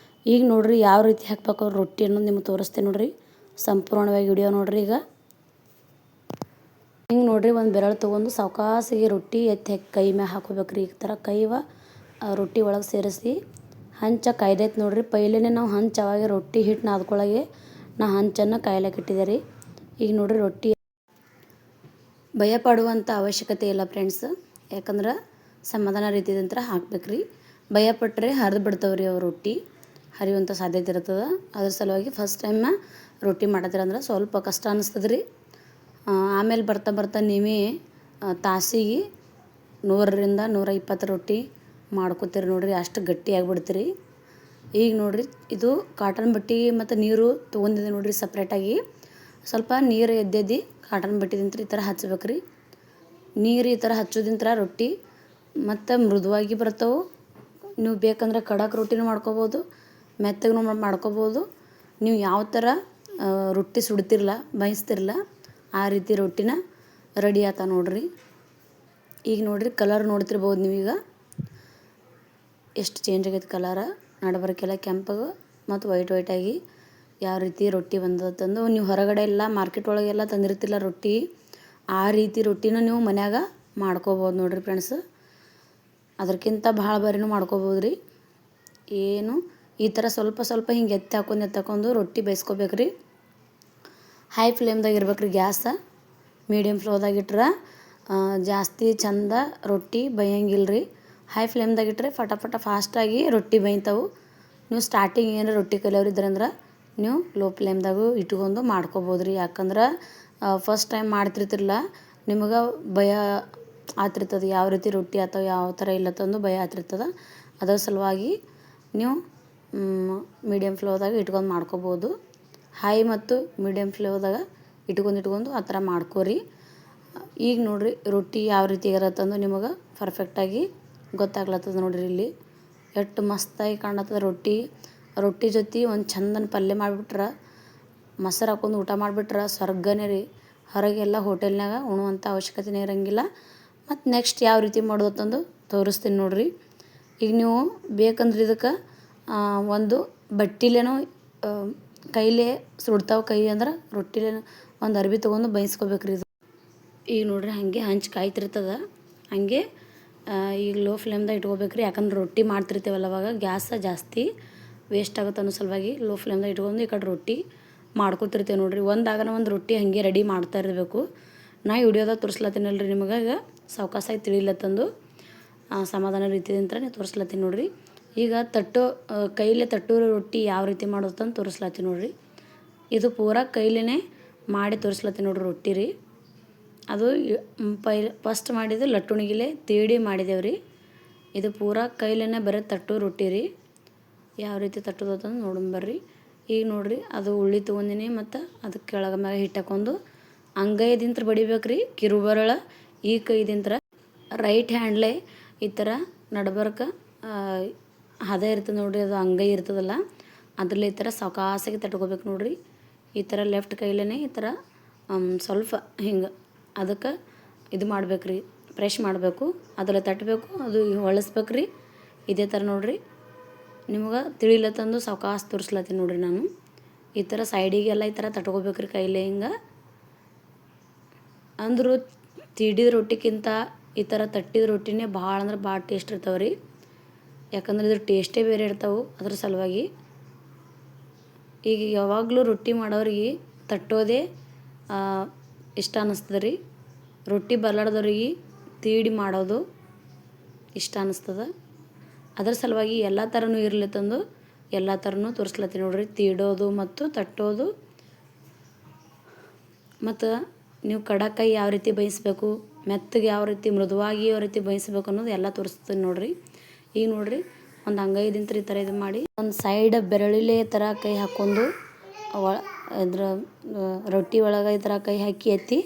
ಈಗ ನೋಡಿರಿ ಯಾವ ರೀತಿ ಹಾಕ್ಬೇಕು ರೊಟ್ಟಿ ಅನ್ನೋದು ನಿಮ್ಗೆ ತೋರಿಸ್ತೀನಿ ನೋಡಿರಿ. ಸಂಪೂರ್ಣವಾಗಿ ವಿಡಿಯೋ ನೋಡಿರಿ. ಈಗ ಹಿಂಗೆ ನೋಡಿರಿ ಒಂದು ಬೆರಳು ತೊಗೊಂಡು ಸಾವಕಾಸಿಗೆ ರೊಟ್ಟಿ ಎತ್ತಿ ಕೈ ಮ್ಯಾಗ ಹಾಕೋಬೇಕ್ರಿ. ಈ ಥರ ರೊಟ್ಟಿ ಒಳಗೆ ಸೇರಿಸಿ ಹಂಚ ಕಾಯ್ದೈತೆ ನೋಡಿರಿ. ಪೈಲೇನೆ ನಾವು ಹಂಚು ಅವಾಗ ರೊಟ್ಟಿ ಹಿಟ್ಟು ನಾದ್ಕೊಳಗೆ ನಾ ಹಂಚನ್ನು ಕಾಯ್ಲಿಕ್ಕೆ ಇಟ್ಟಿದ್ದೆ ರೀ. ಈಗ ನೋಡಿರಿ ರೊಟ್ಟಿ ಭಯ ಪಡುವಂಥ ಅವಶ್ಯಕತೆ ಇಲ್ಲ ಫ್ರೆಂಡ್ಸ್, ಯಾಕಂದ್ರೆ ಸಮಾಧಾನ ರೀತಿದಂತ್ರ ಹಾಕ್ಬೇಕ್ರಿ. ಭಯ ಪಟ್ಟರೆ ಹರಿದು ಬಿಡ್ತಾವೆ ರೀ ಅವು ರೊಟ್ಟಿ, ಹರಿಯುವಂಥ ಸಾಧ್ಯತೆ ಇರ್ತದೆ. ಅದ್ರ ಸಲುವಾಗಿ ಫಸ್ಟ್ ಟೈಮ್ ರೊಟ್ಟಿ ಮಾಡತ್ತೀರಂದ್ರೆ ಸ್ವಲ್ಪ ಕಷ್ಟ ಅನ್ನಿಸ್ತದೆ ರೀ. ಆಮೇಲೆ ಬರ್ತಾ ನೀವೇ ತಾಸಿಗೆ 100ರಿಂದ 120 ರೊಟ್ಟಿ ಮಾಡ್ಕೊತೀರಿ ನೋಡಿರಿ, ಅಷ್ಟು ಗಟ್ಟಿಯಾಗಿಬಿಡ್ತೀರಿ. ಈಗ ನೋಡಿರಿ ಇದು ಕಾಟನ್ ಬಟ್ಟೆ ಮತ್ತು ನೀರು ತೊಗೊಂಡಿದ್ದೆ ನೋಡಿರಿ ಸಪ್ರೇಟಾಗಿ. ಸ್ವಲ್ಪ ನೀರು ಎದ್ದೆದ್ದು ಕಾಟನ್ ಬಟ್ಟೆದಿಂತ ಈ ಥರ ಹಚ್ಬೇಕ್ರಿ. ನೀರು ಈ ಥರ ಹಚ್ಚೋದಿಂತ್ರ ರೊಟ್ಟಿ ಮತ್ತು ಮೃದುವಾಗಿ ಬರ್ತಾವೆ. ನೀವು ಬೇಕಂದ್ರೆ ಖಡಕ್ ರೊಟ್ಟಿನೂ ಮಾಡ್ಕೊಬೋದು, ಮೆತ್ತಗೂ ಮಾಡ್ಕೊಬೋದು. ನೀವು ಯಾವ ಥರ ರೊಟ್ಟಿ ಸುಡ್ತಿರಲ್ಲ ಬೇಯಿಸ್ತಿರಲ್ಲ ಆ ರೀತಿ ರೊಟ್ಟಿನ ರೆಡಿ ಆತ ನೋಡಿರಿ. ಈಗ ನೋಡಿರಿ ಕಲರ್ ನೋಡ್ತಿರ್ಬೋದು ನೀವೀಗ ಎಷ್ಟು ಚೇಂಜ್ ಆಗೈತೆ ಕಲರ. ನಡಬರ್ಕೆಲ್ಲ ಕೆಂಪಗೆ ಮತ್ತು ವೈಟಾಗಿ ಯಾವ ರೀತಿ ರೊಟ್ಟಿ ಬಂದದಂದು ನೀವು ಹೊರಗಡೆ ಎಲ್ಲ ಮಾರ್ಕೆಟ್ ಒಳಗೆಲ್ಲ ತಂದಿರ್ತಿಲ್ಲ ರೊಟ್ಟಿ, ಆ ರೀತಿ ರೊಟ್ಟಿನ ನೀವು ಮನ್ಯಾಗ ಮಾಡ್ಕೊಬೋದು ನೋಡಿರಿ ಫ್ರೆಂಡ್ಸ್. ಅದಕ್ಕಿಂತ ಭಾಳ ಬಾರಿನೂ ಮಾಡ್ಕೊಬೋದು ರೀ. ಏನು ಈ ಥರ ಸ್ವಲ್ಪ ಹಿಂಗೆ ಎತ್ತಿ ಹಾಕೊಂಡು ರೊಟ್ಟಿ ಬೇಯಿಸ್ಕೋಬೇಕ್ರಿ. ಹೈ ಫ್ಲೇಮ್ದಾಗ ಇರ್ಬೇಕ್ರಿ ಗ್ಯಾಸ. ಮೀಡಿಯಮ್ ಫ್ಲೇಮ್ದಾಗ ಇಟ್ರೆ ಜಾಸ್ತಿ ಚಂದ ರೊಟ್ಟಿ ಬೇಯಂಗಿಲ್ಲ ರೀ. ಹೈ ಫ್ಲೇಮ್ದಾಗ ಇಟ್ಟರೆ ಫಟಾಫಟ ಫಾಸ್ಟಾಗಿ ರೊಟ್ಟಿ ಬೇಯ್ತಾವೆ. ನೀವು ಸ್ಟಾರ್ಟಿಂಗ್ ಏನಾರು ರೊಟ್ಟಿ ಕಲಿಯೋರಿದ್ರಂದ್ರೆ ನೀವು ಲೋ ಫ್ಲೇಮ್ದಾಗೂ ಇಟ್ಕೊಂಡು ಮಾಡ್ಕೊಬೋದು ರೀ. ಯಾಕಂದ್ರೆ ಫಸ್ಟ್ ಟೈಮ್ ಮಾಡ್ತಿರ್ತಿರಲ್ಲ, ನಿಮಗೆ ಭಯ ಆಗ್ತಿರ್ತದೆ ಯಾವ ರೀತಿ ರೊಟ್ಟಿ ಅಥವಾ ಯಾವ ಥರ ಇಲ್ಲತ್ತಂದು ಭಯ ಆಗ್ತಿರ್ತದೆ. ಅದರ ಸಲುವಾಗಿ ನೀವು ಮೀಡಿಯಮ್ ಫ್ಲೇಮ್ದಾಗ ಇಟ್ಕೊಂಡು ಮಾಡ್ಕೊಬೋದು. ಹೈ ಮತ್ತು ಮೀಡಿಯಮ್ ಫ್ಲೇಮ್ದಾಗ ಇಟ್ಕೊಂಡು ಆ ಥರ ಮಾಡ್ಕೊರಿ. ಈಗ ನೋಡಿರಿ ರೊಟ್ಟಿ ಯಾವ ರೀತಿ ಇರತ್ತಂದು ನಿಮಗೆ ಪರ್ಫೆಕ್ಟಾಗಿ ಗೊತ್ತಾಗ್ಲತ್ತದ ನೋಡಿರಿ. ಇಲ್ಲಿ ಎಷ್ಟು ಮಸ್ತಾಗಿ ಕಾಣತ್ತದ ರೊಟ್ಟಿ ಜೊತೆ ಒಂದು ಚಂದನ ಪಲ್ಯ ಮಾಡಿಬಿಟ್ರೆ, ಮೊಸರು ಹಾಕೊಂಡು ಊಟ ಮಾಡಿಬಿಟ್ರೆ ಸ್ವರ್ಗನೇ ರೀ. ಹೊರಗೆಲ್ಲ ಹೋಟೆಲ್ನಾಗ ಉಣ್ಣುವಂಥ ಅವಶ್ಯಕತೆನೇ ಇರೋಂಗಿಲ್ಲ. ಮತ್ತು ನೆಕ್ಸ್ಟ್ ಯಾವ ರೀತಿ ಮಾಡೋದಂದು ತೋರಿಸ್ತೀನಿ ನೋಡಿರಿ. ಈಗ ನೀವು ಬೇಕಂದ್ರೆ ಇದಕ್ಕೆ ಒಂದು ಬಟ್ಟೆಲೇನೋ ಕೈಲೇ ಸುಡ್ತಾವೆ ಕೈ ಅಂದ್ರೆ ರೊಟ್ಟಿಲೇನೋ ಒಂದು ಅರ್ಬಿ ತೊಗೊಂಡು ಬೇಯಿಸ್ಕೋಬೇಕ್ರಿ ಇದು. ಈಗ ನೋಡಿರಿ ಹಾಗೆ ಹಂಚು ಕಾಯ್ತಿರ್ತದೆ, ಹಾಗೆ ಈಗ ಲೋ ಫ್ಲೇಮ್ದಾಗ ಇಟ್ಕೋಬೇಕ್ರಿ. ಯಾಕಂದ್ರೆ ರೊಟ್ಟಿ ಮಾಡ್ತಿರ್ತೇವಲ್ಲ ಅವಾಗ ಗ್ಯಾಸ ಜಾಸ್ತಿ ವೇಸ್ಟ್ ಆಗುತ್ತೆ ಅನ್ನೋ ಸಲುವಾಗಿ ಲೋ ಫ್ಲೇಮ್ದಾಗ ಇಟ್ಕೊಂಡು ಈ ಕಡೆ ರೊಟ್ಟಿ ಮಾಡ್ಕೊತಿರ್ತೇವೆ ನೋಡಿರಿ. ಒಂದು ರೊಟ್ಟಿ ಹಾಗೆ ರೆಡಿ ಮಾಡ್ತಾ ಇರಬೇಕು. ನಾ ವಿಡಿಯೋದಾಗ ತೋರಿಸ್ಲತ್ತೀನಲ್ಲ ರೀ ನಿಮಗೆ ಈಗ ಸಾವಕಾಸಾಗಿ ತಿಳಿಲತ್ತಂದು ಸಮಾಧಾನ ರೀತಿಯಿಂದ ನೀವು ತೋರಿಸ್ಲತ್ತೀನಿ ನೋಡಿರಿ. ಈಗ ಕೈಲೇ ತಟ್ಟೋ ರೊಟ್ಟಿ ಯಾವ ರೀತಿ ಮಾಡೋದಂತ ತೋರಿಸ್ಲತ್ತೀನಿ ನೋಡಿರಿ. ಇದು ಪೂರಾ ಕೈಲೇ ಮಾಡಿ ತೋರಿಸ್ಲತ್ತೀನಿ ನೋಡಿರಿ ರೊಟ್ಟಿ ರೀ. ಅದು ಫಸ್ಟ್ ಮಾಡಿದ್ದು ಲಟ್ಟುಣಿಗಿಲೆ ತೀಡಿ ಮಾಡಿದೇವೆ ರೀ. ಇದು ಪೂರಾ ಕೈಲೇ ಬರೀ ತಟ್ಟೋ ರೊಟ್ಟಿ ರೀ. ಯಾವ ರೀತಿ ತಟ್ಟೋದಂತಂದು ನೋಡೋಣ ಬರ್ರಿ. ಈಗ ನೋಡಿರಿ ಅದು ಉಳ್ಳಿ ತೊಗೊಂಡಿನಿ ಮತ್ತು ಅದಕ್ಕೆ ಕೆಳಗೆ ಮ್ಯಾಗ ಹಿಟ್ಟು ಹಾಕೊಂಡು ಅಂಗೈದಿಂತ್ರ ಬಡಿಬೇಕು ರೀ. ಕಿರುಬರಳ ಈ ಕೈದಿಂತ್ರ ರೈಟ್ ಹ್ಯಾಂಡ್ಲೇ ಈ ಥರ ನಡ್ಬರ್ಕ ಹದ ಇರ್ತದೆ ನೋಡಿರಿ. ಅದು ಅಂಗೈ ಇರ್ತದಲ್ಲ ಅದರಲ್ಲಿ ಈ ಥರ ಸಾವಕಾಸಾಗಿ ತಟ್ಕೋಬೇಕು ನೋಡಿರಿ. ಈ ಥರ ಲೆಫ್ಟ್ ಕೈಲೇ ಈ ಥರ ಸ್ವಲ್ಪ ಹಿಂಗೆ ಅದಕ್ಕೆ ಇದು ಮಾಡ್ಬೇಕು ರೀ, ಪ್ರೆಶ್ ಮಾಡಬೇಕು. ಅದರಲ್ಲಿ ತಟ್ಟಬೇಕು, ಅದು ಹೊಳಸ್ಬೇಕು ರೀ. ಇದೇ ಥರ ನೋಡಿರಿ ನಿಮ್ಗೆ ತಿಳಿಲತ್ತಂದು ಸಾವಕಾಸ ತೋರಿಸ್ಲತ್ತೀನಿ ನೋಡಿರಿ ನಾನು. ಈ ಥರ ಸೈಡಿಗೆಲ್ಲ ಈ ಥರ ತಟ್ಕೋಬೇಕು ರೀ ಕೈಲೇ ಹಿಂಗೆ. ಅಂದರೂ ತೀಡಿದ ರೊಟ್ಟಿಗಿಂತ ಈ ಥರ ತಟ್ಟಿದ ರೊಟ್ಟಿನೇ ಭಾಳ ಅಂದ್ರೆ ಭಾಳ ಟೇಸ್ಟ್ ಇರ್ತಾವೆ ರೀ. ಯಾಕಂದ್ರೆ ಇದ್ರ ಟೇಸ್ಟೇ ಬೇರೆ ಇರ್ತಾವೆ. ಅದ್ರ ಸಲುವಾಗಿ ಈಗ ಯಾವಾಗಲೂ ರೊಟ್ಟಿ ಮಾಡೋರಿಗೆ ತಟ್ಟೋದೇ ಇಷ್ಟ ಅನ್ನಿಸ್ತದೆ ರೀ. ರೊಟ್ಟಿ ಬರ್ಲಾರ್ದವ್ರಿಗೆ ತೀಡಿ ಮಾಡೋದು ಇಷ್ಟ ಅನ್ನಿಸ್ತದೆ. ಅದ್ರ ಸಲುವಾಗಿ ಎಲ್ಲ ಥರನೂ ಇರ್ಲತ್ತಂದು ಎಲ್ಲ ಥರನೂ ತೋರಿಸ್ಲತ್ತೀನಿ ನೋಡಿರಿ. ತೀಡೋದು ಮತ್ತು ತಟ್ಟೋದು ಮತ್ತು ನೀವು ಕಡಕ್ಕಾಯಿ ಯಾವ ರೀತಿ ಬೇಯಿಸ್ಬೇಕು, ಮೆತ್ತಗೆ ಯಾವ ರೀತಿ ಮೃದುವಾಗಿ ಯಾವ ರೀತಿ ಬೇಯಿಸ್ಬೇಕು ಅನ್ನೋದು ಎಲ್ಲ ತೋರಿಸ್ತೀನಿ ನೋಡಿರಿ. ಈಗ ನೋಡಿರಿ ಒಂದು ಅಂಗೈದಿಂತ್ರ ಈ ಥರ ಇದು ಮಾಡಿ ಒಂದು ಸೈಡ್ ಬೆರಳಿಲೇ ಥರ ಕೈ ಹಾಕ್ಕೊಂಡು ಇದ್ರ ರೊಟ್ಟಿ ಒಳಗೆ ಈ ಥರ ಕೈ ಹಾಕಿ ಎತ್ತಿ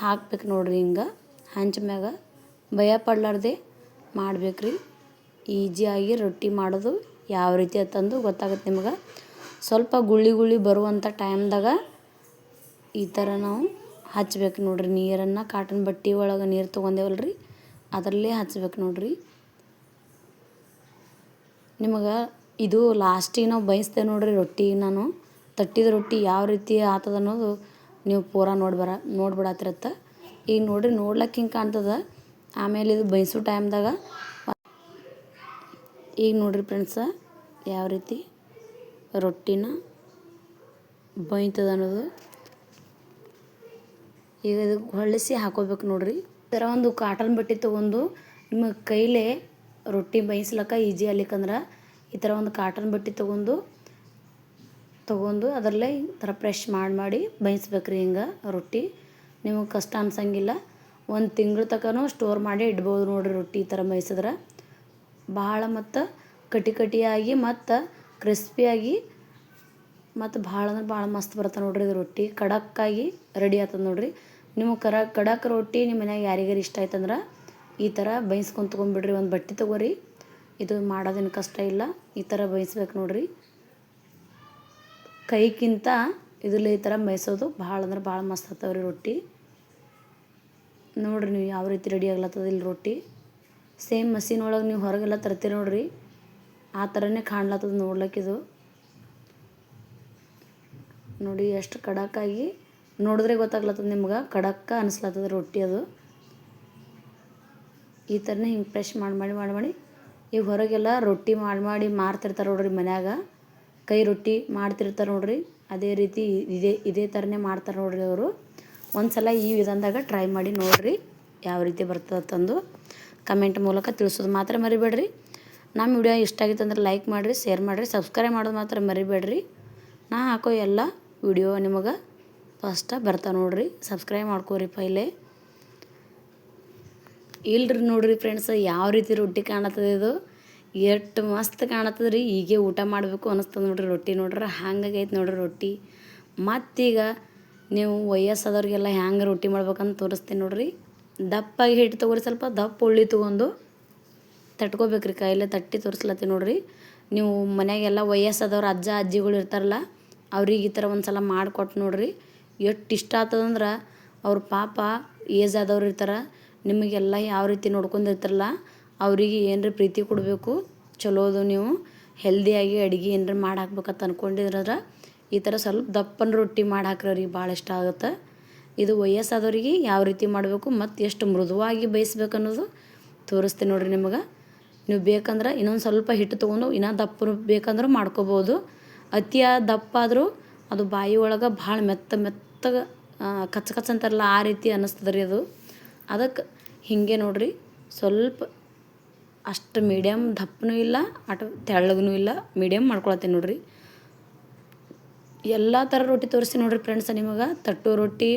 ಹಾಕ್ಬೇಕು ನೋಡಿರಿ. ಹಿಂಗೆ ಹಂಚ ಮ್ಯಾಗ ಭಯ ಪಡ್ಲಾರ್ದೆ ಮಾಡ್ಬೇಕು ರೀ. ಈಜಿಯಾಗಿ ರೊಟ್ಟಿ ಮಾಡೋದು ಯಾವ ರೀತಿ ಅಂತಂದು ಗೊತ್ತಾಗುತ್ತೆ ನಿಮ್ಗೆ. ಸ್ವಲ್ಪ ಗುಳ್ಳಿ ಬರುವಂಥ ಟೈಮ್ದಾಗ ಈ ಥರ ನಾವು ಹಚ್ಬೇಕು ನೋಡಿರಿ. ನೀರನ್ನು ಕಾಟನ್ ಬಟ್ಟೆ ಒಳಗೆ ನೀರು ತೊಗೊಂಡೇವಲ್ಲ ರೀ ಅದರಲ್ಲೇ ಹಚ್ಬೇಕು ನೋಡಿರಿ. ನಿಮಗೆ ಇದು ಲಾಸ್ಟಿಗೆ ನಾವು ಬೇಯಿಸ್ತೇವೆ ನೋಡಿರಿ ರೊಟ್ಟಿ. ನಾನು ತಟ್ಟಿದ ರೊಟ್ಟಿ ಯಾವ ರೀತಿ ಆಗ್ತದೆ ಅನ್ನೋದು ನೀವು ಪೂರಾ ನೋಡ್ಬಿಡತ್ತಿರತ್ತ. ಈಗ ನೋಡಿರಿ ನೋಡ್ಲಿಕ್ಕೆ ಹಿಂಗೆ ಕಾಣ್ತದೆ. ಆಮೇಲೆ ಇದು ಬೇಯಿಸೋ ಟೈಮ್ದಾಗ ಈಗ ನೋಡಿರಿ ಫ್ರೆಂಡ್ಸ ಯಾವ ರೀತಿ ರೊಟ್ಟಿನ ಬೇಯ್ತದೆ ಅನ್ನೋದು. ಈಗ ಇದಕ್ಕೆ ಹೊಳ್ಳಿಸಿ ಹಾಕೋಬೇಕು ನೋಡಿರಿ. ಈ ಥರ ಒಂದು ಕಾಟನ್ ಬಟ್ಟೆ ತೊಗೊಂಡು ನಿಮ್ಮ ಕೈಲೇ ರೊಟ್ಟಿ ಬೇಯಿಸ್ಲಿಕ್ಕೆ ಈಜಿ ಆಗ್ಲಿಕ್ಕಂದ್ರೆ ಈ ಥರ ಒಂದು ಕಾಟನ್ ಬಟ್ಟೆ ತೊಗೊಂಡು ಅದರಲ್ಲೇ ಈ ಥರ ಪ್ರೆಶ್ ಮಾಡಿ ಬೇಯಿಸ್ಬೇಕು ರೀ. ಹಿಂಗೆ ರೊಟ್ಟಿ ನಿಮಗೆ ಕಷ್ಟ ಅನ್ಸಂಗಿಲ್ಲ. ಒಂದು ತಿಂಗಳ ತನಕನೂ ಸ್ಟೋರ್ ಮಾಡಿ ಇಡ್ಬೋದು ನೋಡಿರಿ ರೊಟ್ಟಿ ಈ ಥರ ಬೇಯಿಸಿದ್ರೆ. ಭಾಳ ಮತ್ತು ಕಟಿಯಾಗಿ ಮತ್ತು ಕ್ರಿಸ್ಪಿಯಾಗಿ ಮತ್ತು ಭಾಳ ಅಂದ್ರೆ ಭಾಳ ಮಸ್ತ್ ಬರ್ತದೆ ನೋಡಿರಿ. ಇದು ರೊಟ್ಟಿ ಖಡಕ್ಕಾಗಿ ರೆಡಿ ಆಗ್ತದೆ ನೋಡಿರಿ. ನಿಮಗೆ ಖಡಕ್ ರೊಟ್ಟಿ ನಿಮ್ಮ ಮನ್ಯಾಗ ಯಾರಿಗಾರು ಇಷ್ಟ ಆಯ್ತಂದ್ರೆ ಈ ಥರ ಬೇಯಿಸ್ಕೊಂಡು ತೊಗೊಂಡ್ಬಿಡ್ರಿ. ಒಂದು ಬಟ್ಟೆ ತೊಗೋರಿ. ಇದು ಮಾಡೋದೇನು ಕಷ್ಟ ಇಲ್ಲ. ಈ ಥರ ಬೇಯಿಸ್ಬೇಕು ನೋಡಿರಿ. ಕೈಗಿಂತ ಇದರಲ್ಲಿ ಈ ಥರ ಬೇಯಿಸೋದು ಭಾಳ ಅಂದ್ರೆ ಭಾಳ ಮಸ್ತ್ ಆಗ್ತಾವೆ ರೀ ರೊಟ್ಟಿ. ನೋಡಿರಿ ನೀವು ಯಾವ ರೀತಿ ರೆಡಿ ಆಗ್ಲತ್ತದ ಇಲ್ಲಿ ರೊಟ್ಟಿ. ಸೇಮ್ ಮಷೀನ್ ಒಳಗೆ ನೀವು ಹೊರಗೆಲ್ಲ ತರ್ತೀರಿ ನೋಡಿರಿ ಆ ಥರನೇ ಕಾಣ್ಲತ್ತದ ನೋಡ್ಲಿಕ್ಕಿದು. ನೋಡಿ ಎಷ್ಟು ಖಡಕ್ಕಾಗಿ ನೋಡಿದ್ರೆ ಗೊತ್ತಾಗ್ಲತ್ತದ ನಿಮ್ಗೆ. ಖಡಕ್ಕ ಅನಿಸ್ಲತ್ತದ ರೊಟ್ಟಿ ಅದು. ಈ ಥರನೇ ಹಿಂಗೆ ಪ್ರೆಶ್ ಮಾಡಿ ಈಗ ಹೊರಗೆಲ್ಲ ರೊಟ್ಟಿ ಮಾಡಿ ಮಾರ್ತಿರ್ತಾರೆ ನೋಡ್ರಿ ಮನ್ಯಾಗ. ಕೈ ರೊಟ್ಟಿ ಮಾಡ್ತಿರ್ತಾರೆ ನೋಡಿರಿ. ಅದೇ ರೀತಿ ಇದೇ ಥರನೇ ಮಾಡ್ತಾರೆ ನೋಡಿರಿ ಅವರು. ಒಂದು ಸಲ ಈ ವಿಧಾನದಾಗ ಟ್ರೈ ಮಾಡಿ ನೋಡಿರಿ ಯಾವ ರೀತಿ ಬರ್ತದೆ ತಂದು ಕಮೆಂಟ್ ಮೂಲಕ ತಿಳಿಸೋದು ಮಾತ್ರ ಮರಿಬೇಡ್ರಿ. ನಮ್ಮ ವಿಡಿಯೋ ಇಷ್ಟ ಆಗಿತ್ತು ಅಂದ್ರೆ ಲೈಕ್ ಮಾಡಿರಿ, ಶೇರ್ ಮಾಡಿರಿ, ಸಬ್ಸ್ಕ್ರೈಬ್ ಮಾಡೋದು ಮಾತ್ರ ಮರಿಬೇಡ್ರಿ. ನಾ ಹಾಕೋ ಎಲ್ಲ ವಿಡಿಯೋ ನಿಮಗೆ ಫಸ್ಟ ಬರ್ತಾವೆ ನೋಡಿರಿ. ಸಬ್ಸ್ಕ್ರೈಬ್ ಮಾಡ್ಕೋರಿ ಪೈಲೆ. ಇಲ್ರಿ ನೋಡಿರಿ ಫ್ರೆಂಡ್ಸ್ ಯಾವ ರೀತಿ ರೊಟ್ಟಿ ಕಾಣತ್ತದ. ಇದು ಎಷ್ಟು ಮಸ್ತ್ ಕಾಣತ್ತದ ರೀ. ಹೀಗೆ ಊಟ ಮಾಡಬೇಕು ಅನ್ನಿಸ್ತದೆ ನೋಡಿರಿ ರೊಟ್ಟಿ ನೋಡ್ರಿ. ಹಂಗಾಗೈತೆ ನೋಡಿರಿ ರೊಟ್ಟಿ. ಮತ್ತೀಗ ನೀವು ವಯಸ್ಸಾದವ್ರಿಗೆಲ್ಲ ಹ್ಯಾಂಗೆ ರೊಟ್ಟಿ ಮಾಡ್ಬೇಕಂತ ತೋರಿಸ್ತೀನಿ ನೋಡಿರಿ. ದಪ್ಪಾಗಿ ಹಿಟ್ಟು ತೊಗೊರಿ. ಸ್ವಲ್ಪ ದಪ್ಪ ಉಳ್ಳಿ ತೊಗೊಂಡು ತಟ್ಕೋಬೇಕ್ರಿ. ಕೈಲೇ ತಟ್ಟಿ ತೋರಿಸ್ಲತ್ತೀನಿ ನೋಡಿರಿ. ನೀವು ಮನೆಯಾಗೆಲ್ಲ ವಯಸ್ಸಾದವ್ರು ಅಜ್ಜ ಅಜ್ಜಿಗಳು ಇರ್ತಾರಲ್ಲ ಅವ್ರಿಗೆ ಈ ಥರ ಒಂದು ಸಲ ಮಾಡಿಕೊಟ್ಟು ನೋಡಿರಿ. ಎಷ್ಟು ಇಷ್ಟ ಆಗ್ತದಂದ್ರೆ ಅವ್ರ ಪಾಪ ಏಜ್ ಆದವ್ರು ಇರ್ತಾರೆ. ನಿಮಗೆಲ್ಲ ಯಾವ ರೀತಿ ನೋಡ್ಕೊಂಡಿರ್ತಾರಲ್ಲ ಅವ್ರಿಗೆ ಏನರ ಪ್ರೀತಿ ಕೊಡಬೇಕು. ಚಲೋದು ನೀವು ಹೆಲ್ದಿಯಾಗಿ ಅಡುಗೆ ಏನರ ಮಾಡಿ ಹಾಕ್ಬೇಕಂತ ಅಂದ್ಕೊಂಡಿದ್ರೆ ಈ ಥರ ಸ್ವಲ್ಪ ದಪ್ಪನ ರೊಟ್ಟಿ ಮಾಡಿ ಹಾಕ್ರಿ. ಅವ್ರಿಗೆ ಭಾಳ ಇಷ್ಟ ಆಗುತ್ತೆ. ಇದು ವಯಸ್ಸಾದವ್ರಿಗೆ ಯಾವ ರೀತಿ ಮಾಡಬೇಕು ಮತ್ತು ಎಷ್ಟು ಮೃದುವಾಗಿ ಬೇಯಿಸ್ಬೇಕು ಅನ್ನೋದು ತೋರಿಸ್ತೀನಿ ನೋಡಿರಿ ನಿಮಗೆ. ನೀವು ಬೇಕಂದ್ರೆ ಇನ್ನೊಂದು ಸ್ವಲ್ಪ ಹಿಟ್ಟು ತೊಗೊಂಡು ಇನ್ನೂ ದಪ್ಪ ಬೇಕಂದ್ರೆ ಮಾಡ್ಕೋಬೋದು. ಅತಿಯಾದ ದಪ್ಪ ಆದರೂ ಅದು ಬಾಯಿ ಒಳಗೆ ಭಾಳ ಮೆತ್ತಗೆ ಕಚ್ಚ ಕಚ್ಚ ಅಂತಾರಲ್ಲ ಆ ರೀತಿ ಅನ್ನಿಸ್ತದೆ ರೀ ಅದು. ಅದಕ್ಕೆ ಹೀಗೆ ನೋಡಿರಿ ಸ್ವಲ್ಪ ಅಷ್ಟು ಮೀಡಿಯಮ್ ದಪ್ಪನೂ ಇಲ್ಲ ಅటు ತೆಳ್ಳಗೂ ಇಲ್ಲ, ಮೀಡಿಯಮ್ ಮಾಡ್ಕೊಳತ್ತೀನಿ ನೋಡಿರಿ. ಎಲ್ಲ ಥರ ರೊಟ್ಟಿ ತೋರಿಸಿ ನೋಡಿರಿ ಫ್ರೆಂಡ್ಸ ನಿಮಗೆ. ತಟ್ಟೋ ರೊಟ್ಟಿ,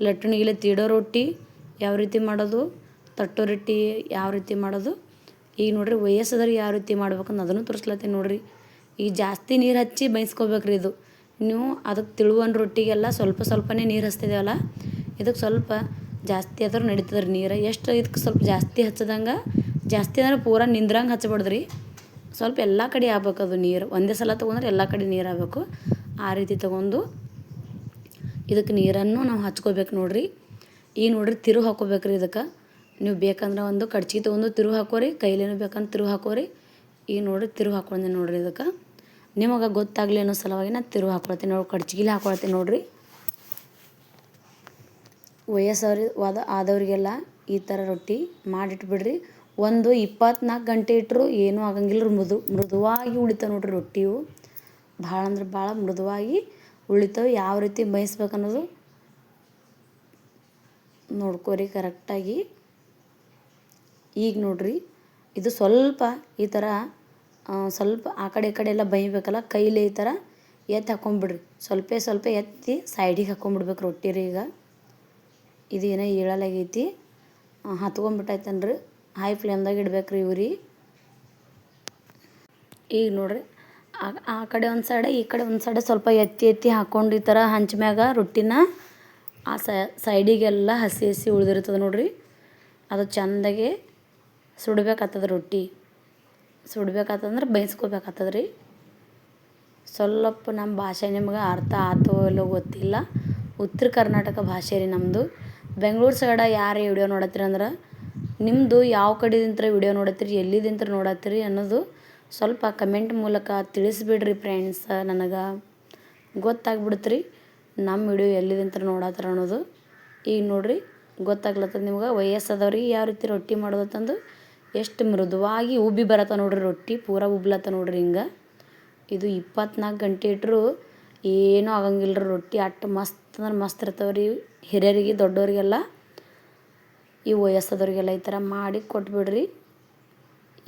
ಲಟ್ಟಣಿಗೆಲೆ ತೀಡೋ ರೊಟ್ಟಿ ಯಾವ ರೀತಿ ಮಾಡೋದು, ತಟ್ಟೋ ರೊಟ್ಟಿ ಯಾವ ರೀತಿ ಮಾಡೋದು. ಈಗ ನೋಡಿರಿ ವಯಸ್ಸದವ್ರಿಗೆ ಯಾವ ರೀತಿ ಮಾಡ್ಬೇಕಂದು ಅದನ್ನು ತೋರಿಸ್ಲತ್ತೀನಿ ನೋಡಿರಿ. ಈಗ ಜಾಸ್ತಿ ನೀರು ಹಚ್ಚಿ ಬೇಯಿಸ್ಕೋಬೇಕ್ರಿ ಇದು. ನೀವು ಅದಕ್ಕೆ ತಿಳುವನ್ ರೊಟ್ಟಿಗೆಲ್ಲ ಸ್ವಲ್ಪ ಸ್ವಲ್ಪನೇ ನೀರು ಹಚ್ತಿದ್ದೇವಲ್ಲ, ಇದಕ್ಕೆ ಸ್ವಲ್ಪ ಜಾಸ್ತಿ ಆದ್ರೂ ನಡೀತದೆ ರೀ ನೀರು. ಎಷ್ಟು ಇದಕ್ಕೆ ಸ್ವಲ್ಪ ಜಾಸ್ತಿ ಹಚ್ಚದಂಗೆ, ಜಾಸ್ತಿ ಅಂದ್ರೆ ಪೂರ ನಿಂದ್ರಂಗೆ ಹಚ್ಬಾರ್ದು ರೀ. ಸ್ವಲ್ಪ ಎಲ್ಲ ಕಡೆ ಆಗ್ಬೇಕು ಅದು ನೀರು. ಒಂದೇ ಸಲ ತೊಗೊಂಡ್ರೆ ಎಲ್ಲ ಕಡೆ ನೀರು ಆಗಬೇಕು. ಆ ರೀತಿ ತೊಗೊಂಡು ಇದಕ್ಕೆ ನೀರನ್ನು ನಾವು ಹಚ್ಕೋಬೇಕು ನೋಡಿರಿ. ಈಗ ನೋಡಿರಿ ತಿರುವು ಹಾಕೋಬೇಕ್ರಿ ಇದಕ್ಕೆ. ನೀವು ಬೇಕಂದ್ರೆ ಒಂದು ಕಡ್ಚಿಗೆ ತೊಗೊಂಡು ತಿರುವು ಹಾಕೋರಿ, ಕೈಲೇನು ಬೇಕಂದ್ರೆ ತಿರುವು ಹಾಕೋರಿ. ಈಗ ನೋಡಿರಿ ತಿರುವು ಹಾಕ್ಕೊಂಡೆ ನೋಡಿರಿ ಇದಕ್ಕೆ. ನಿಮಗೆ ಗೊತ್ತಾಗಲಿ ಅನ್ನೋ ಸಲುವಾಗಿ ನಾನು ತಿರುವು ಹಾಕೊಳ್ತೀನಿ ನೋಡಿ, ಕಡ್ಚಿಗಿಲೆ ಹಾಕೊಳ್ತೀನಿ ನೋಡಿರಿ. ಆದವರಿಗೆಲ್ಲ ಈ ಥರ ರೊಟ್ಟಿ ಮಾಡಿಟ್ಬಿಡ್ರಿ. ಒಂದು 24 ಗಂಟೆ ಇಟ್ಟರು ಏನೂ ಆಗಂಗಿಲ್ಲ. ಮೃದುವಾಗಿ ಉಳಿತಾವೆ ನೋಡಿರಿ ರೊಟ್ಟಿಯು. ಭಾಳ ಅಂದ್ರೆ ಭಾಳ ಮೃದುವಾಗಿ ಉಳಿತಾವೆ. ಯಾವ ರೀತಿ ಬೇಯಿಸ್ಬೇಕು ಅನ್ನೋದು ನೋಡ್ಕೋರಿ ಕರೆಕ್ಟಾಗಿ. ಈಗ ನೋಡಿರಿ ಇದು ಸ್ವಲ್ಪ ಈ ಥರ ಸ್ವಲ್ಪ ಆ ಕಡೆ ಈ ಕಡೆ ಎಲ್ಲ ಬೇಯಬೇಕಲ್ಲ, ಕೈಲೇ ಈ ಥರ ಎತ್ತಿ ಹಾಕ್ಕೊಂಬಿಡ್ರಿ. ಸ್ವಲ್ಪ ಎತ್ತಿ ಸೈಡಿಗೆ ಹಾಕ್ಕೊಂಬಿಡ್ಬೇಕು ರೊಟ್ಟಿ ರೀ. ಈಗ ಇದು ಏನೋ ಏಳಲಾಗೈತಿ, ಹತ್ಕೊಂಡ್ಬಿಟ್ಟೈತನ್ರಿ. ಹೈ ಫ್ಲೇಮ್ದಾಗ ಇಡ್ಬೇಕ್ರಿ ಇವ್ರಿ. ಈಗ ನೋಡಿರಿ ಆ ಕಡೆ ಒಂದು ಸೈಡೆ ಈ ಕಡೆ ಒಂದು ಸೈಡೆ ಸ್ವಲ್ಪ ಎತ್ತಿ ಹಾಕ್ಕೊಂಡು ಈ ಥರ ಹಂಚ ಮ್ಯಾಗ ರೊಟ್ಟಿನ ಆ ಸೈಡಿಗೆಲ್ಲ ಹಸಿ ಉಳಿದಿರ್ತದೆ ನೋಡಿರಿ. ಅದು ಚೆಂದಾಗೆ ಸುಡ್ಬೇಕಾಗ್ತದೆ ರೊಟ್ಟಿ. ಸುಡ್ಬೇಕಾಗ್ತದಂದ್ರೆ ಬೇಯಿಸ್ಕೋಬೇಕಾಗ್ತದೆ ರೀ. ಸ್ವಲ್ಪ ನಮ್ಮ ಭಾಷೆ ನಿಮ್ಗೆ ಅರ್ಥ ಆತೋ ಇಲ್ಲೋ ಗೊತ್ತಿಲ್ಲ. ಉತ್ತರ ಕರ್ನಾಟಕ ಭಾಷೆ ರೀ ನಮ್ಮದು. ಬೆಂಗಳೂರು ಸೈಡ ಯಾರು ವಿಡಿಯೋ ನೋಡತ್ತೀರಿ ಅಂದ್ರೆ ನಿಮ್ಮದು ಯಾವ ಕಡೆದಿಂತ್ರ ವಿಡಿಯೋ ನೋಡತ್ತೀರಿ, ಎಲ್ಲಿದಿಂತ್ರ ನೋಡತ್ತೀರಿ ಅನ್ನೋದು ಸ್ವಲ್ಪ ಕಮೆಂಟ್ ಮೂಲಕ ತಿಳಿಸ್ಬಿಡ್ರಿ ಫ್ರೆಂಡ್ಸ. ನನಗೆ ಗೊತ್ತಾಗ್ಬಿಡುತ್ತೆ ರೀ ನಮ್ಮ ವಿಡಿಯೋ ಎಲ್ಲಿದಿಂತ್ರ ನೋಡತ್ತಾರ ಅನ್ನೋದು. ಈಗ ನೋಡಿರಿ ಗೊತ್ತಾಗ್ಲತ್ತದ ನಿಮ್ಗೆ ವಯಸ್ಸಾದವ್ರಿಗೆ ಯಾವ ರೀತಿ ರೊಟ್ಟಿ ಮಾಡೋದತ್ತಂದು. ಎಷ್ಟು ಮೃದುವಾಗಿ ಉಬ್ಬಿ ಬರತ್ತ ನೋಡಿರಿ ರೊಟ್ಟಿ, ಪೂರ ಉಬ್ಲತ್ತ ನೋಡಿರಿ ಹಿಂಗೆ. ಇದು 24 ಗಂಟೆ ಇಟ್ಟರು ಏನೂ ಆಗಂಗಿಲ್ಲ ರೀ ರೊಟ್ಟಿ. ಅಷ್ಟು ಮಸ್ತ್ ಅಂದ್ರೆ ಮಸ್ತ್ ಇರ್ತಾವೆ ರೀ. ಹಿರಿಯರಿಗೆ ದೊಡ್ಡವರಿಗೆಲ್ಲ ಈ ವಯಸ್ಸಾದವ್ರಿಗೆಲ್ಲ ಈ ಥರ ಮಾಡಿ ಕೊಟ್ಬಿಡ್ರಿ.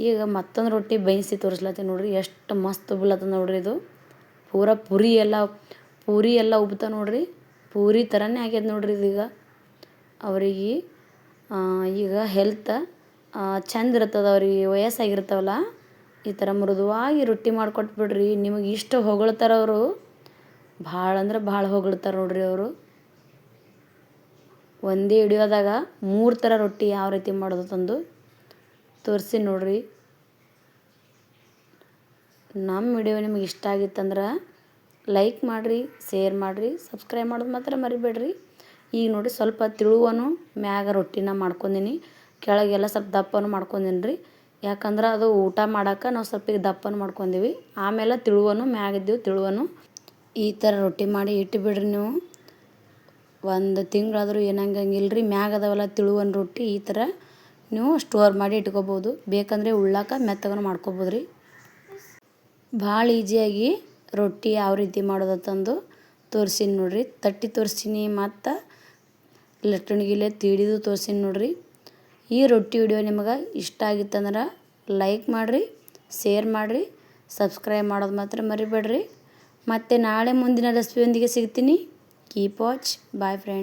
ಈಗ ಮತ್ತೊಂದು ರೊಟ್ಟಿ ಬೇಯಿಸಿ ತೋರಿಸ್ಲತ್ತೀನಿ ನೋಡಿರಿ. ಎಷ್ಟು ಮಸ್ತ್ ಉಬ್ಲತ್ತದ ನೋಡಿರಿ ಇದು. ಪೂರ ಪೂರಿ ಎಲ್ಲ ಉಬ್ತಾ ನೋಡಿರಿ. ಪೂರಿ ಥರನೇ ಆಗ್ಯದ ನೋಡಿರಿ ಇದೀಗ. ಅವ್ರಿಗೆ ಈಗ ಹೆಲ್ತ್ ಚಂದ ಇರ್ತದೆ, ಅವ್ರಿಗೆ ವಯಸ್ಸಾಗಿರ್ತಾವಲ್ಲ, ಈ ಥರ ಮೃದುವಾಗಿ ರೊಟ್ಟಿ ಮಾಡಿಕೊಟ್ಬಿಡ್ರಿ. ನಿಮಗೆ ಇಷ್ಟು ಹೊಗಳ್ತಾರೆ ಅವರು, ಭಾಳ ಅಂದ್ರೆ ಭಾಳ ಹೊಗಳ್ತಾರೆ ನೋಡಿರಿ ಅವರು. ಒಂದೇ ವಿಡಿಯೋದಾಗ 3 ಥರ ರೊಟ್ಟಿ ಯಾವ ರೀತಿ ಮಾಡೋದು ತಂದು ತೋರಿಸಿ ನೋಡಿರಿ. ನಮ್ಮ ವಿಡಿಯೋ ನಿಮಗೆ ಇಷ್ಟ ಆಗಿತ್ತಂದ್ರೆ ಲೈಕ್ ಮಾಡಿರಿ, ಶೇರ್ ಮಾಡಿರಿ, ಸಬ್ಸ್ಕ್ರೈಬ್ ಮಾಡೋದು ಮಾತ್ರ ಮರಿಬೇಡ್ರಿ. ಈಗ ನೋಡಿ ಸ್ವಲ್ಪ ತಿಳುವನು ಮ್ಯಾಗ ರೊಟ್ಟಿನ ಮಾಡ್ಕೊಂಡೀನಿ, ಕೆಳಗೆಲ್ಲ ಸ್ವಲ್ಪ ದಪ್ಪನು ಮಾಡ್ಕೊಂಡೀನಿ ರೀ. ಯಾಕಂದ್ರೆ ಅದು ಊಟ ಮಾಡೋಕೆ ನಾವು ಸ್ವಲ್ಪ ಈಗ ದಪ್ಪನು ಮಾಡ್ಕೊಂಡೀವಿ. ಆಮೇಲೆ ತಿಳುವನು ಮ್ಯಾಗಿದ್ದೀವಿ. ತಿಳುವನು ಈ ಥರ ರೊಟ್ಟಿ ಮಾಡಿ ಇಟ್ಟುಬಿಡ್ರಿ ನೀವು. 1 ತಿಂಗಳಾದರೂ ಏನಂಗಂಗಿಲ್ಲ ರೀ. ಮ್ಯಾಗದವಲ್ಲ ತಿಳುವನ್ ರೊಟ್ಟಿ ಈ ಥರ ನೀವು ಸ್ಟೋರ್ ಮಾಡಿ ಇಟ್ಕೋಬೋದು. ಬೇಕಂದರೆ ಉಳ್ಳಾಕ ಮೆತ್ತಗನು ಮಾಡ್ಕೋಬೋದು ರೀ. ಭಾಳ ಈಸಿಯಾಗಿ ರೊಟ್ಟಿ ಯಾವ ರೀತಿ ಮಾಡೋದತ್ತಂದು ತೋರಿಸೀನಿ ನೋಡಿರಿ. ತಟ್ಟಿ ತೋರಿಸೀನಿ ಮತ್ತು ಲಟ್ಟಣಿಗೆಲೆ ತೀಡಿದು ತೋರಿಸೀನಿ ನೋಡಿರಿ. ಈ ರೊಟ್ಟಿ ವಿಡಿಯೋ ನಿಮಗೆ ಇಷ್ಟ ಆಗಿತ್ತಂದ್ರೆ ಲೈಕ್ ಮಾಡಿರಿ, ಶೇರ್ ಮಾಡಿರಿ, ಸಬ್ಸ್ಕ್ರೈಬ್ ಮಾಡೋದು ಮಾತ್ರ ಮರಿಬೇಡ್ರಿ. ಮತ್ತು ನಾಳೆ ಮುಂದಿನ ರೆಸಿಪಿಯೊಂದಿಗೆ ಸಿಗ್ತೀನಿ. Keep watch. Bye friend.